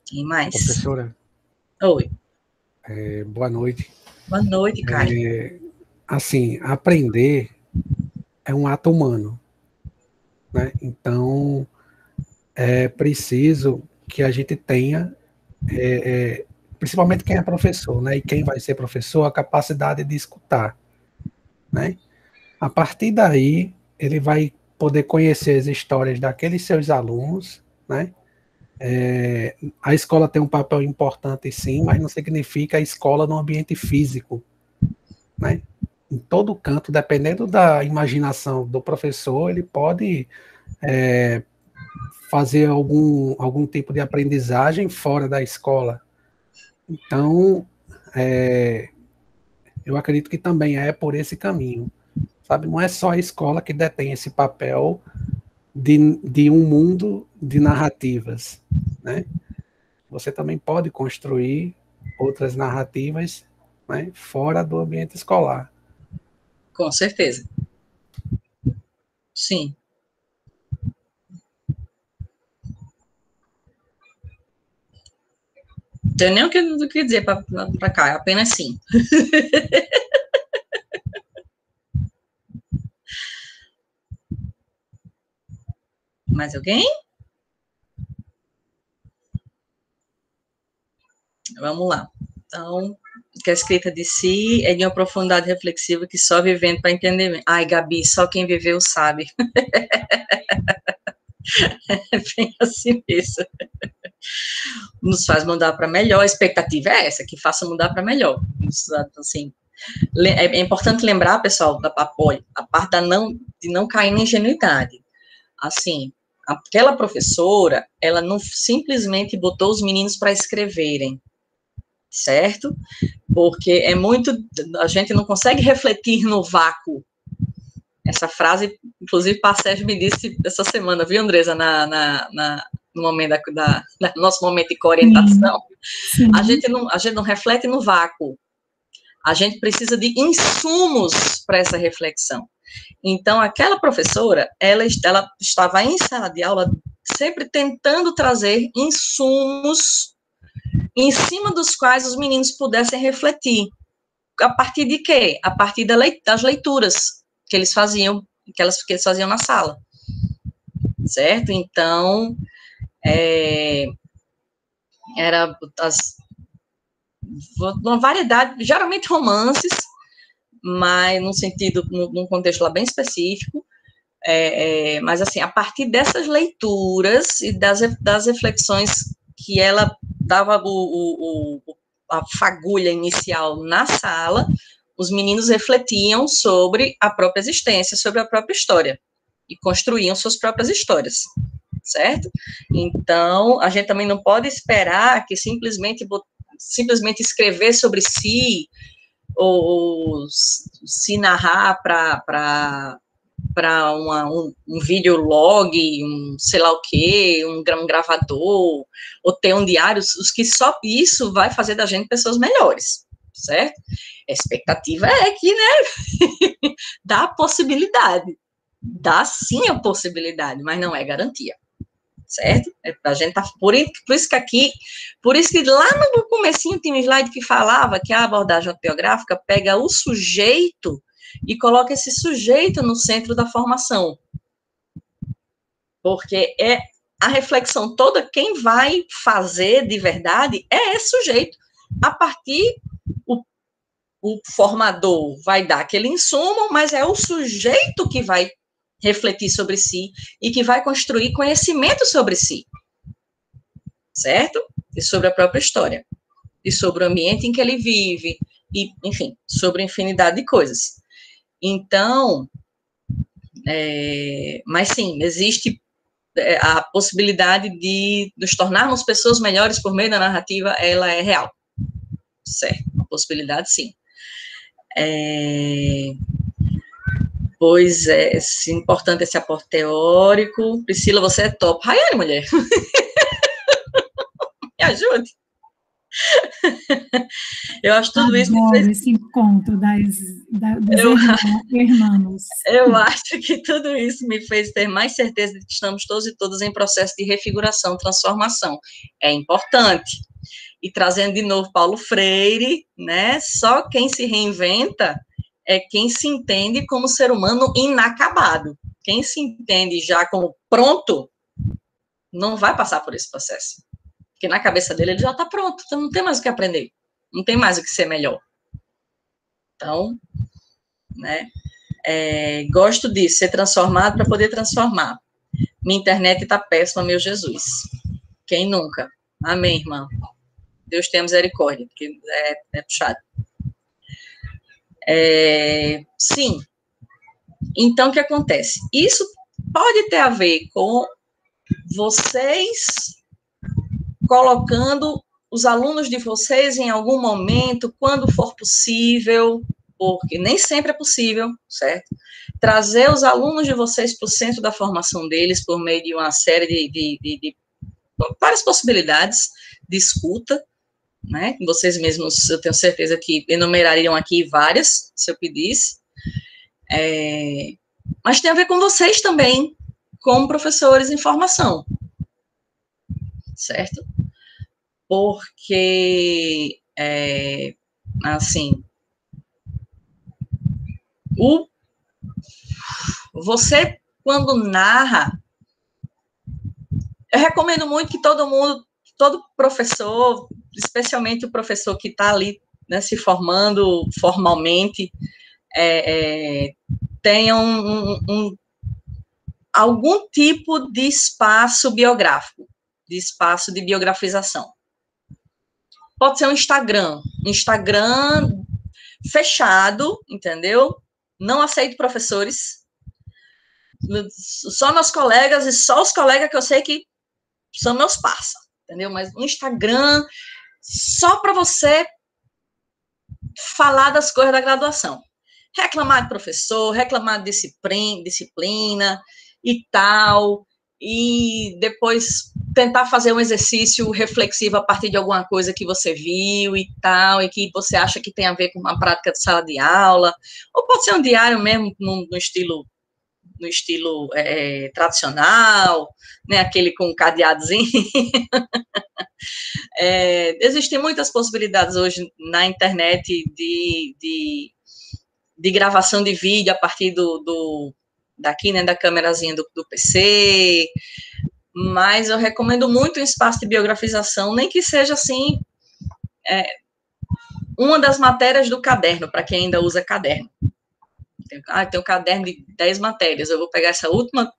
Quem mais? Professora. Oi. Boa noite. Boa noite, Caio. Assim, aprender é um ato humano, né? Então, é preciso que a gente tenha, principalmente quem é professor, né? E quem vai ser professor, a capacidade de escutar, né? A partir daí, ele vai poder conhecer as histórias daqueles seus alunos, né? A escola tem um papel importante, sim, mas não significa a escola no ambiente físico, né? em todo canto, dependendo da imaginação do professor, ele pode fazer algum tipo de aprendizagem fora da escola. Então, eu acredito que também é por esse caminho, sabe? Não é só a escola que detém esse papel de um mundo de narrativas, né? Você também pode construir outras narrativas, né, fora do ambiente escolar. Com certeza. Sim. Não tenho nem o que dizer para cá, apenas sim. Mais alguém? Vamos lá. Então, que a escrita de si é de uma profundidade reflexiva que só vivendo para entender. Ai, Gabi, só quem viveu sabe. É bem assim mesmo. Nos faz mudar para melhor. A expectativa é essa, que faça mudar para melhor. Assim, é importante lembrar, pessoal, a parte de não cair na ingenuidade. Assim, aquela professora, ela não simplesmente botou os meninos para escreverem, certo? Porque a gente não consegue refletir no vácuo. Essa frase, inclusive, a Sérgio me disse essa semana, viu, Andresa, no momento nosso momento de orientação. Sim. A gente não reflete no vácuo. A gente precisa de insumos para essa reflexão. Então, aquela professora, ela estava em sala de aula sempre tentando trazer insumos em cima dos quais os meninos pudessem refletir. A partir de quê? A partir das leituras que eles faziam, que eles faziam na sala. Certo? Então, era uma variedade, geralmente romances, mas num contexto lá bem específico, mas assim, a partir dessas leituras e das reflexões que ela dava a fagulha inicial na sala, os meninos refletiam sobre a própria existência, sobre a própria história, e construíam suas próprias histórias, certo? Então, a gente também não pode esperar que simplesmente escrever sobre si, ou se narrar para um videolog, um sei lá o quê, um gravador, ou ter um diário, os que só isso vai fazer da gente pessoas melhores, certo? A expectativa é que, né, dá a possibilidade, dá sim a possibilidade, mas não é garantia, certo? A gente tá, por isso que lá no comecinho tinha um slide que falava que a abordagem autobiográfica pega o sujeito e coloca esse sujeito no centro da formação. Porque a reflexão toda, quem vai fazer de verdade é esse sujeito. A partir, o formador vai dar aquele insumo, mas é o sujeito que vai refletir sobre si e que vai construir conhecimento sobre si. Certo? E sobre a própria história. E sobre o ambiente em que ele vive. E, enfim, sobre infinidade de coisas. Então, mas sim, existe a possibilidade de nos tornarmos pessoas melhores por meio da narrativa, ela é real. Certo, uma possibilidade sim. Pois é, importante esse aporte teórico. Priscila, você é top. Raiane, mulher. Me ajude. Eu acho tudo isso. Esse encontro dos irmãos. Eu acho que tudo isso me fez ter mais certeza de que estamos todos e todas em processo de refiguração, transformação. É importante. E trazendo de novo Paulo Freire, né? Só quem se reinventa é quem se entende como ser humano inacabado. Quem se entende já como pronto, não vai passar por esse processo. Porque na cabeça dele ele já está pronto, então não tem mais o que aprender, não tem mais o que ser melhor. Então, né, gosto disso, ser transformado para poder transformar. Minha internet está péssima, meu Jesus. Quem nunca? Amém, irmã. Deus tenha misericórdia, porque é puxado. Sim. Então, o que acontece? Isso pode ter a ver com vocês colocando os alunos de vocês em algum momento, quando for possível, porque nem sempre é possível, certo? Trazer os alunos de vocês para o centro da formação deles por meio de uma série de várias possibilidades de escuta, né? Vocês mesmos, eu tenho certeza que enumerariam aqui várias, se eu pedisse. Mas tem a ver com vocês também, como professores em formação, certo? Porque, assim, você, quando narra, eu recomendo muito que todo professor, especialmente o professor que está ali, né, se formando formalmente, tenha algum tipo de espaço biográfico, de espaço de biografização. Pode ser um Instagram fechado, entendeu? Não aceito professores, só meus colegas e só os colegas que eu sei que são meus parceiros, entendeu? Mas um Instagram só para você falar das coisas da graduação. Reclamar de professor, reclamar de disciplina e tal, e depois tentar fazer um exercício reflexivo a partir de alguma coisa que você viu e tal, e que você acha que tem a ver com uma prática de sala de aula, ou pode ser um diário mesmo no estilo tradicional, né, aquele com um cadeadozinho. Existem muitas possibilidades hoje na internet de gravação de vídeo a partir daqui, né, da câmerazinha do PC, mas eu recomendo muito um espaço de biografização, nem que seja, assim, uma das matérias do caderno, para quem ainda usa caderno. Tem um caderno de 10 matérias, eu vou pegar essa última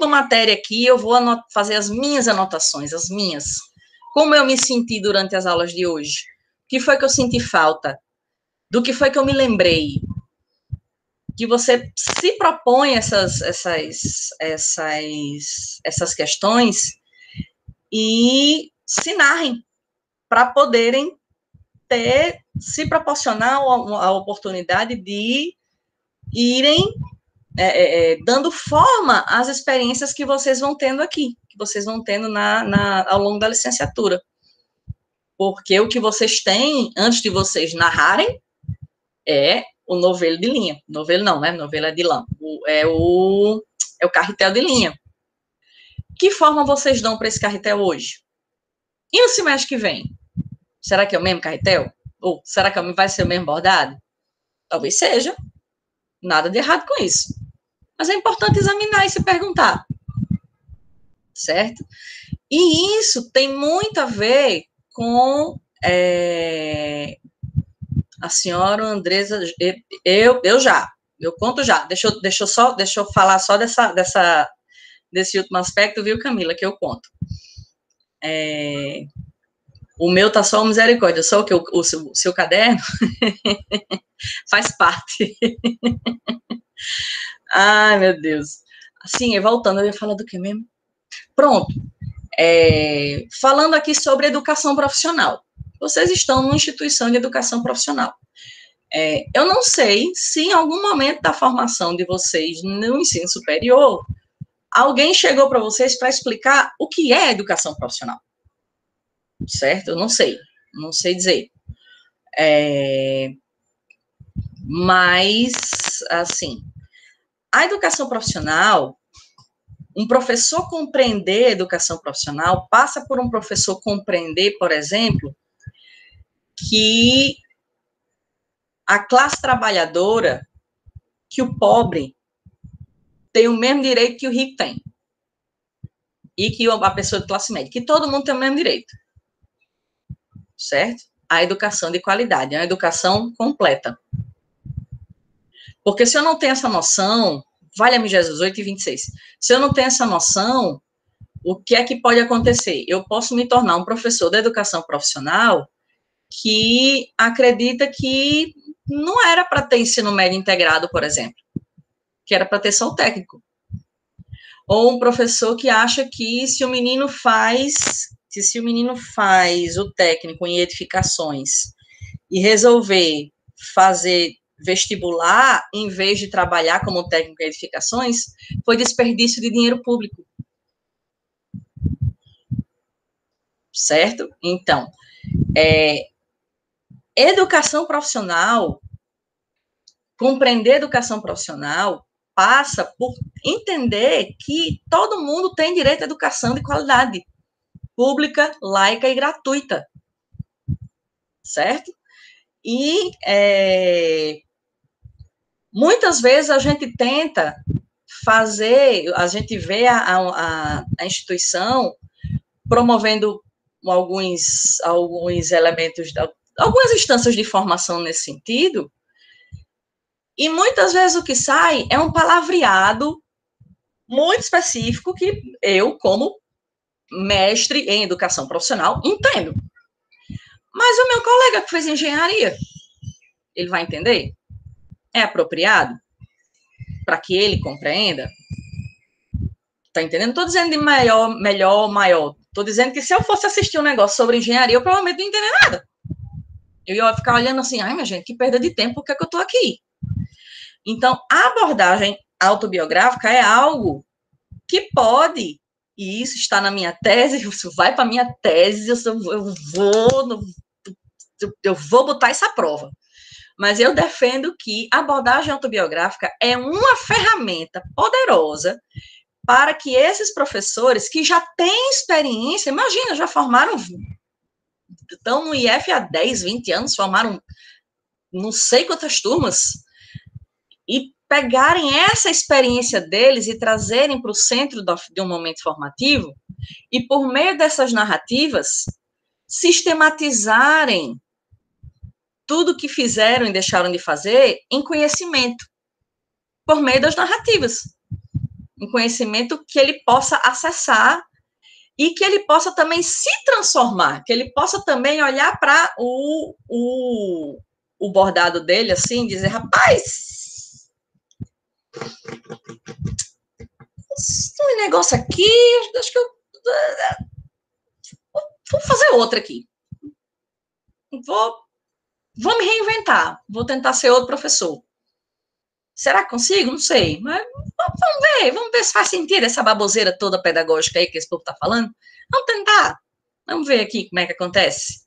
matéria aqui, eu vou fazer as minhas anotações, as minhas. Como eu me senti durante as aulas de hoje? O que foi que eu senti falta? Do que foi que eu me lembrei? Que você se propõe essas questões e se narrem para poderem se proporcionar a oportunidade de irem dando forma às experiências que vocês vão tendo aqui, que vocês vão tendo ao longo da licenciatura. Porque o que vocês têm, antes de vocês narrarem, é o novelo de linha. Novelo não, né? Novelo é de lã. É o carretel de linha. Que forma vocês dão para esse carretel hoje? E no semestre que vem? Será que é o mesmo carretel? Ou será que vai ser o mesmo bordado? Talvez seja. Nada de errado com isso. Mas é importante examinar e se perguntar. Certo? E isso tem muito a ver com a senhora Andresa, eu conto já. Deixa eu falar só desse último aspecto, viu, Camila, que eu conto. O meu tá só misericórdia, só o que o seu caderno faz parte. Ai, meu Deus. Assim, voltando, eu ia falar do que mesmo? Pronto. Falando aqui sobre educação profissional. Vocês estão numa instituição de educação profissional. Eu não sei se em algum momento da formação de vocês no ensino superior, alguém chegou para vocês para explicar o que é educação profissional. Certo? Eu não sei dizer. Mas, assim, a educação profissional, um professor compreender a educação profissional passa por um professor compreender, por exemplo, que a classe trabalhadora, que o pobre tem o mesmo direito que o rico tem. E que a pessoa de classe média, que todo mundo tem o mesmo direito. Certo? A educação de qualidade, é uma educação completa. Porque se eu não tenho essa noção, valha-me Jesus, 8h26, se eu não tenho essa noção, o que é que pode acontecer? Eu posso me tornar um professor da educação profissional que acredita que não era para ter ensino médio integrado, por exemplo, que era para ter só o técnico. Ou um professor que acha que se o menino faz o técnico em edificações e resolver fazer vestibular, em vez de trabalhar como técnico em edificações, foi desperdício de dinheiro público. Certo? Então, educação profissional, compreender educação profissional, passa por entender que todo mundo tem direito à educação de qualidade, pública, laica e gratuita, certo? E muitas vezes a gente tenta a gente vê a instituição promovendo alguns elementos, algumas instâncias de formação nesse sentido, e muitas vezes o que sai é um palavreado muito específico que eu, como mestre em educação profissional, entendo. Mas o meu colega que fez engenharia, ele vai entender? É apropriado para que ele compreenda? Tá entendendo? Não estou dizendo de melhor, maior. Estou dizendo que se eu fosse assistir um negócio sobre engenharia, eu provavelmente não ia entender nada. Eu ia ficar olhando assim, ai, minha gente, que perda de tempo, por que é que eu estou aqui? Então, a abordagem autobiográfica é algo que pode, e isso está na minha tese, isso vai para a minha tese, eu vou botar isso à prova. Mas eu defendo que a abordagem autobiográfica é uma ferramenta poderosa para que esses professores que já têm experiência, imagina, já formaram, estão no IF há 10, 20 anos, formaram não sei quantas turmas, e pegarem essa experiência deles e trazerem para o centro de um momento formativo, e por meio dessas narrativas, sistematizarem tudo que fizeram e deixaram de fazer em conhecimento, por meio das narrativas. Um conhecimento que ele possa acessar e que ele possa também se transformar, que ele possa também olhar para o bordado dele, assim, dizer, rapaz, esse negócio aqui, acho que eu vou fazer outra aqui. Vou me reinventar, vou tentar ser outro professor. Será que consigo? Não sei, mas vamos ver se faz sentido essa baboseira toda pedagógica aí que esse povo está falando. Vamos tentar, vamos ver aqui como é que acontece.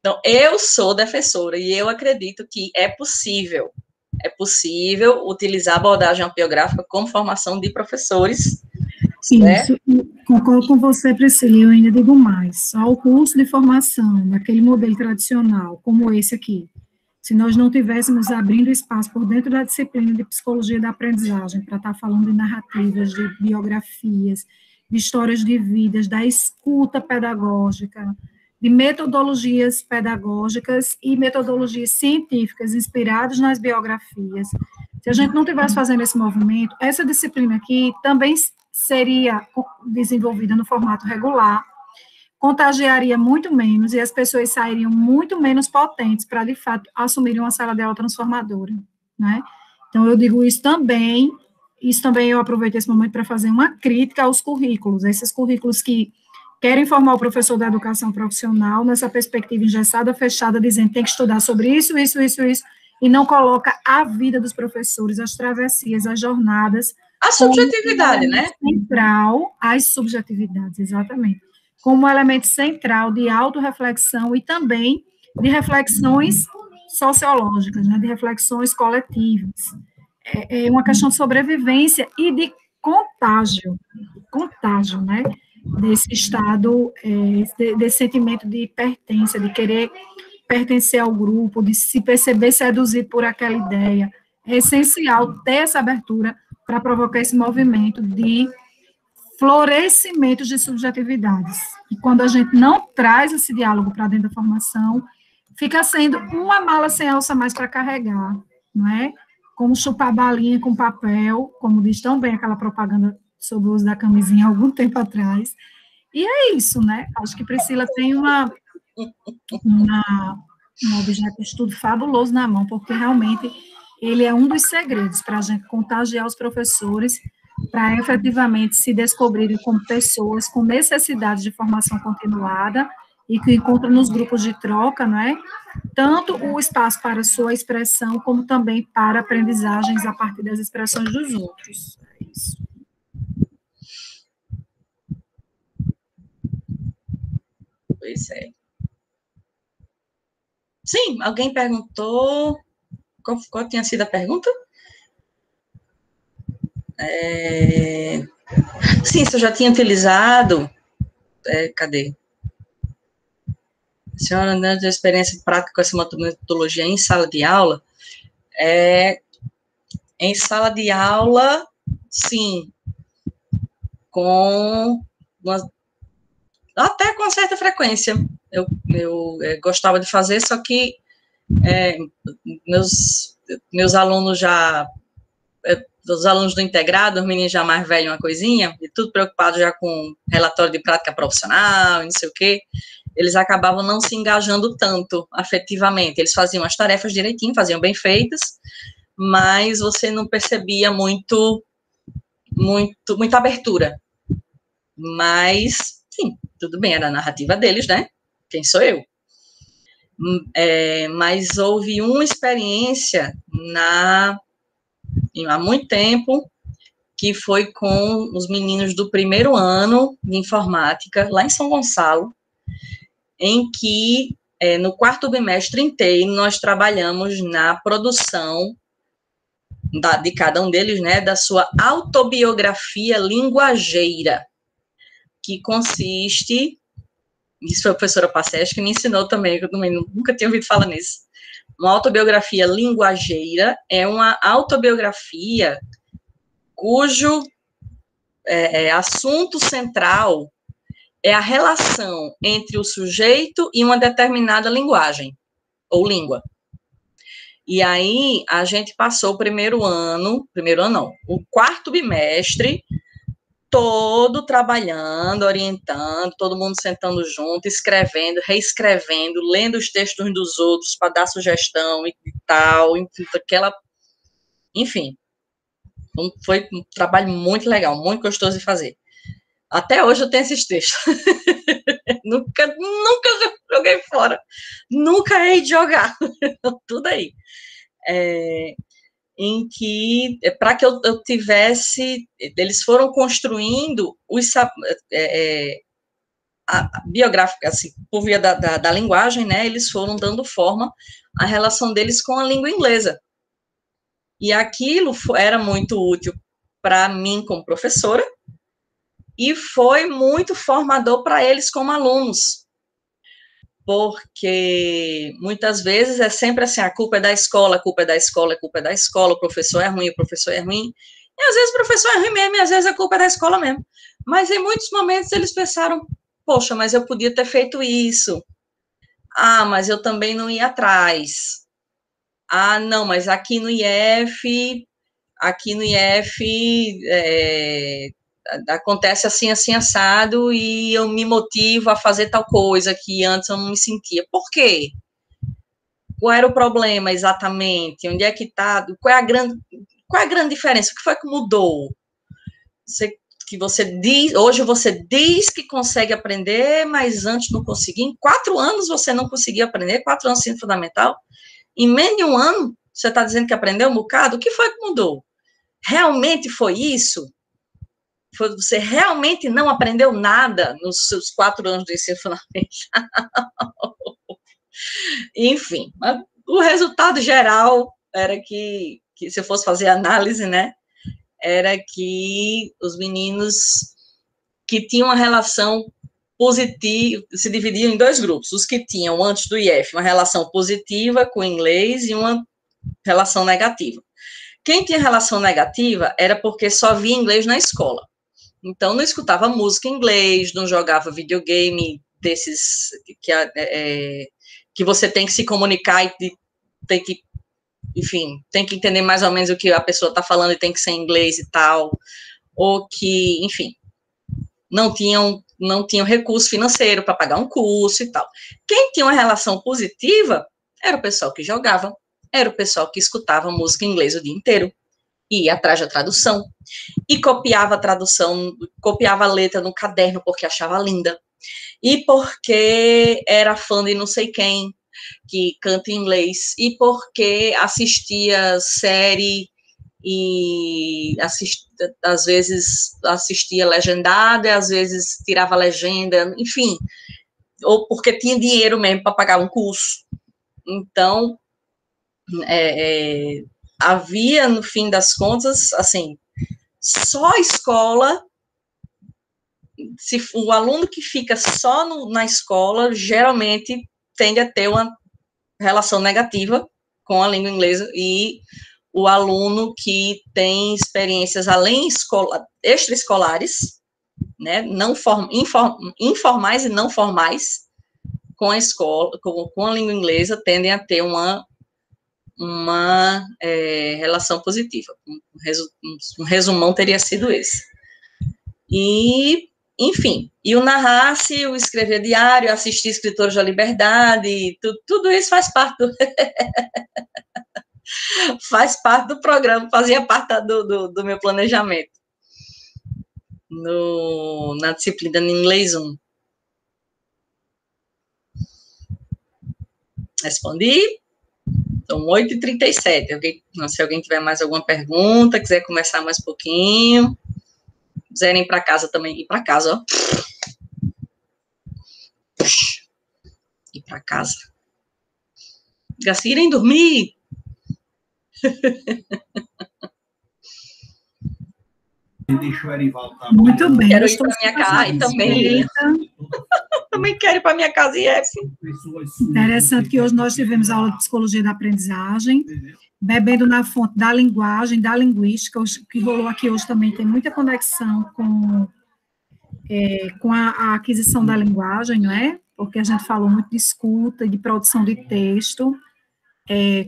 Então, eu sou defensora e eu acredito que é possível utilizar a abordagem autobiográfica como formação de professores. Isso, né? Concordo com você, Priscila, eu ainda digo mais, só o curso de formação, daquele modelo tradicional, como esse aqui, se nós não tivéssemos abrindo espaço por dentro da disciplina de psicologia da aprendizagem, para estar falando de narrativas, de biografias, de histórias de vidas, da escuta pedagógica, de metodologias pedagógicas e metodologias científicas inspiradas nas biografias. Se a gente não tivesse fazendo esse movimento, essa disciplina aqui também seria desenvolvida no formato regular, contagiaria muito menos e as pessoas sairiam muito menos potentes para, de fato, assumirem uma sala de aula transformadora, né? Então, eu digo isso também eu aproveito esse momento para fazer uma crítica aos currículos, esses currículos que querem formar o professor da educação profissional nessa perspectiva engessada, fechada, dizendo que tem que estudar sobre isso, e não coloca a vida dos professores, as travessias, as jornadas. A subjetividade, né? Central, as subjetividades, exatamente. Como um elemento central de autorreflexão e também de reflexões sociológicas, né, de reflexões coletivas. É uma questão de sobrevivência e de contágio, né, desse estado, desse sentimento de pertença, de querer pertencer ao grupo, de se perceber seduzido por aquela ideia. É essencial ter essa abertura para provocar esse movimento de florescimento de subjetividades. E quando a gente não traz esse diálogo para dentro da formação, fica sendo uma mala sem alça mais para carregar, não é? Como chupar balinha com papel, como diz tão bem aquela propaganda sobre o uso da camisinha há algum tempo atrás. E é isso, né? Acho que Priscila tem uma um objeto de estudo fabuloso na mão, porque realmente ele é um dos segredos para a gente contagiar os professores, para efetivamente se descobrirem como pessoas com necessidade de formação continuada e que encontram nos grupos de troca, não é? Tanto o espaço para sua expressão, como também para aprendizagens a partir das expressões dos outros. É isso. Pois é. Sim, alguém perguntou... Qual tinha sido a pergunta? Sim, se eu já tinha utilizado... cadê? A senhora, né, de experiência prática com essa metodologia em sala de aula? Em sala de aula, sim. Até com certa frequência. Eu gostava de fazer, só que meus alunos já... os alunos do integrado, os meninos já mais velhos, uma coisinha, e tudo preocupado já com relatório de prática profissional, não sei o quê, eles acabavam não se engajando tanto afetivamente. Eles faziam as tarefas direitinho, faziam bem feitas, mas você não percebia muita abertura. Mas, sim, tudo bem, era a narrativa deles, né? Quem sou eu? Mas houve uma experiência há muito tempo, que foi com os meninos do primeiro ano de informática, lá em São Gonçalo, em que, no quarto bimestre inteiro, nós trabalhamos na produção de cada um deles, né, da sua autobiografia linguageira, que consiste... Isso foi a professora Passés que me ensinou também, que eu também nunca tinha ouvido falar nisso. Uma autobiografia linguageira é uma autobiografia cujo assunto central é a relação entre o sujeito e uma determinada linguagem, ou língua. E aí, a gente passou o quarto bimestre todo trabalhando, orientando, todo mundo sentando junto, escrevendo, reescrevendo, lendo os textos dos outros para dar sugestão e tal, enfim, foi um trabalho muito legal, muito gostoso de fazer. Até hoje eu tenho esses textos. nunca joguei fora, nunca hei de jogar, tudo aí. Em que, para que eu tivesse, eles foram construindo a biográfica, assim, por via da linguagem, né, eles foram dando forma à relação deles com a língua inglesa. E aquilo era muito útil para mim como professora, e foi muito formador para eles como alunos, porque muitas vezes é sempre assim, a culpa é da escola, a culpa é da escola, a culpa é da escola, o professor é ruim, e às vezes o professor é ruim mesmo, e às vezes a culpa é da escola mesmo, mas em muitos momentos eles pensaram, poxa, mas eu podia ter feito isso, mas eu também não ia atrás, não, mas aqui no IF, acontece assim, assim, assado, e eu me motivo a fazer tal coisa que antes eu não me sentia. Por quê? Qual era o problema exatamente? Onde é que está? Qual é a grande diferença? O que foi que mudou? Hoje você diz que consegue aprender, mas antes não conseguia. Em 4 anos você não conseguia aprender, 4 anos de ensino fundamental. Em menos de 1 ano, você está dizendo que aprendeu um bocado? O que foi que mudou? Realmente foi isso? Você realmente não aprendeu nada nos seus 4 anos de ensino fundamental? Enfim, o resultado geral era que se eu fosse fazer análise, né, era que os meninos que tinham uma relação positiva, se dividiam em 2 grupos, os que tinham, antes do IF, uma relação positiva com o inglês e uma relação negativa. Quem tinha relação negativa era porque só via inglês na escola. Então, não escutava música em inglês, não jogava videogame desses que você tem que se comunicar e tem que, enfim, tem que entender mais ou menos o que a pessoa está falando e tem que ser em inglês e tal, ou que, enfim, não tinham recurso financeiro para pagar um curso e tal. Quem tinha uma relação positiva Era o pessoal que jogava, era o pessoal que escutava música em inglês o dia inteiro, e ia atrás da tradução, e copiava a tradução, copiava a letra no caderno porque achava linda, e porque era fã de não sei quem, que canta em inglês, e porque assistia série e às vezes assistia legendada, às vezes tirava legenda, enfim, ou porque tinha dinheiro mesmo para pagar um curso. Então, havia, no fim das contas, assim, só a escola, se o aluno que fica só na escola, geralmente tende a ter uma relação negativa com a língua inglesa, e o aluno que tem experiências além extraescolares, né, informais e não formais, com a escola, com a língua inglesa, tendem a ter uma relação positiva. Um resumão teria sido esse. E, enfim, e o narrar-se, o escrever diário, assistir Escritores da Liberdade, tudo isso faz parte do faz parte do programa, fazia parte do meu planejamento. Na disciplina de inglês 1. Respondi? São 8h37. Se alguém tiver mais alguma pergunta, quiser começar mais um pouquinho, quiserem ir para casa também, ir para casa, ó. Ir para casa. Se irem dormir. Muito bem. Quero ir para minha casa e também. Também quero ir para minha casa e Interessante que hoje nós tivemos aula de psicologia da aprendizagem, bebendo na fonte da linguagem, da linguística, o que rolou aqui hoje também tem muita conexão com a aquisição da linguagem, não é? Porque a gente falou muito de escuta e de produção de texto,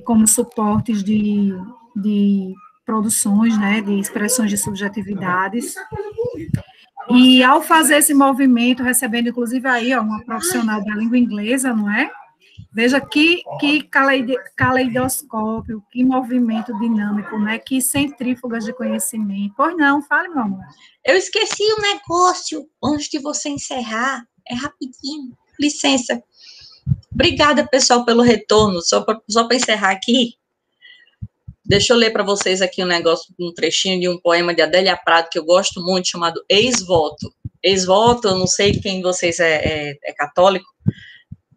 como suportes de produções, né, de expressões de subjetividades. E ao fazer esse movimento, recebendo inclusive aí uma profissional da língua inglesa, não é? Veja que caleidoscópio, que movimento dinâmico, né? Que centrífugas de conhecimento. Pois não, fale, meu amor. Eu esqueci um negócio antes de você encerrar. É rapidinho. Licença. Obrigada, pessoal, pelo retorno. Só para encerrar aqui, deixa eu ler para vocês aqui um trechinho de um poema de Adélia Prado, que eu gosto muito, chamado Ex-Voto. Ex-Voto, eu não sei quem de vocês é católico.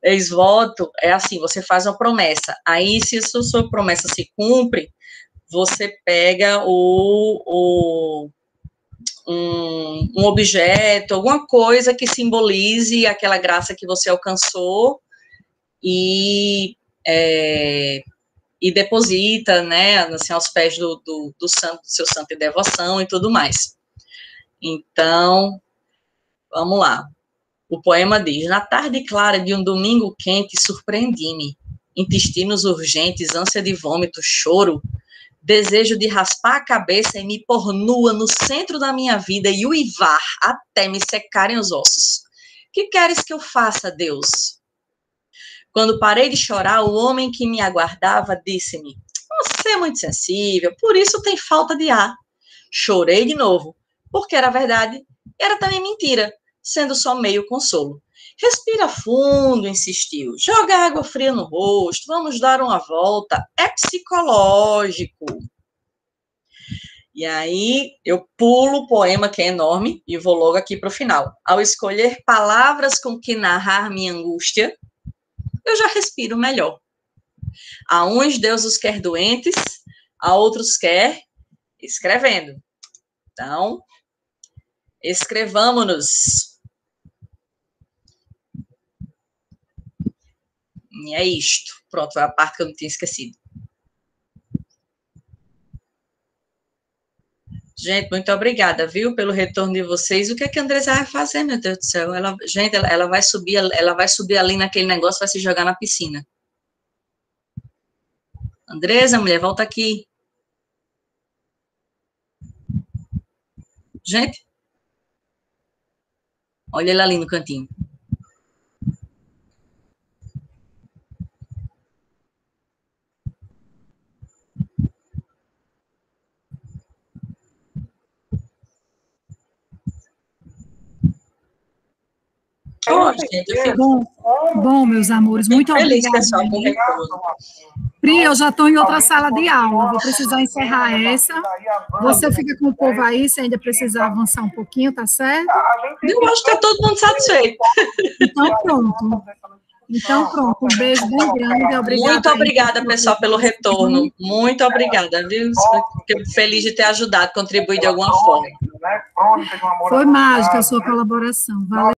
Ex-voto é assim, você faz uma promessa. Aí, se a sua promessa se cumpre, você pega um objeto, alguma coisa que simbolize aquela graça que você alcançou e deposita, né, assim, aos pés do santo, do seu santo de devoção e tudo mais. Então, vamos lá. O poema diz: na tarde clara de um domingo quente, surpreendi-me. Intestinos urgentes, ânsia de vômito, choro, desejo de raspar a cabeça e me pôr nua no centro da minha vida e uivar até me secarem os ossos. Que queres que eu faça, Deus? Quando parei de chorar, o homem que me aguardava disse-me: você é muito sensível, por isso tem falta de ar. Chorei de novo, porque era verdade, era também mentira, sendo só meio consolo. Respira fundo, insistiu. Joga água fria no rosto, vamos dar uma volta. É psicológico. E aí, eu pulo o poema, que é enorme, e vou logo aqui para o final. Ao escolher palavras com que narrar minha angústia, eu já respiro melhor. A uns Deus os quer doentes, a outros quer escrevendo. Então, escrevamos-nos. E é isto. Pronto, foi a parte que eu não tinha esquecido. Gente, muito obrigada, viu, pelo retorno de vocês. O que é que a Andresa vai fazer, meu Deus do céu? Ela vai subir ali naquele negócio, vai se jogar na piscina. Andresa, mulher, volta aqui. Gente, olha ela ali no cantinho. Oh, gente, eu fico Bom, meus amores, muito feliz, obrigada. pessoal, com o retorno. Pri, eu já estou em outra sala de aula, vou precisar encerrar essa. Você fica com o povo aí, se ainda precisar avançar um pouquinho, tá certo? Eu acho que está todo mundo satisfeito. Então, pronto. Um beijo bem grande. Obrigada. Muito obrigada, pessoal, pelo retorno. Muito obrigada, viu? Fico feliz de ter ajudado, contribuído de alguma forma. Foi mágica a sua colaboração. Valeu.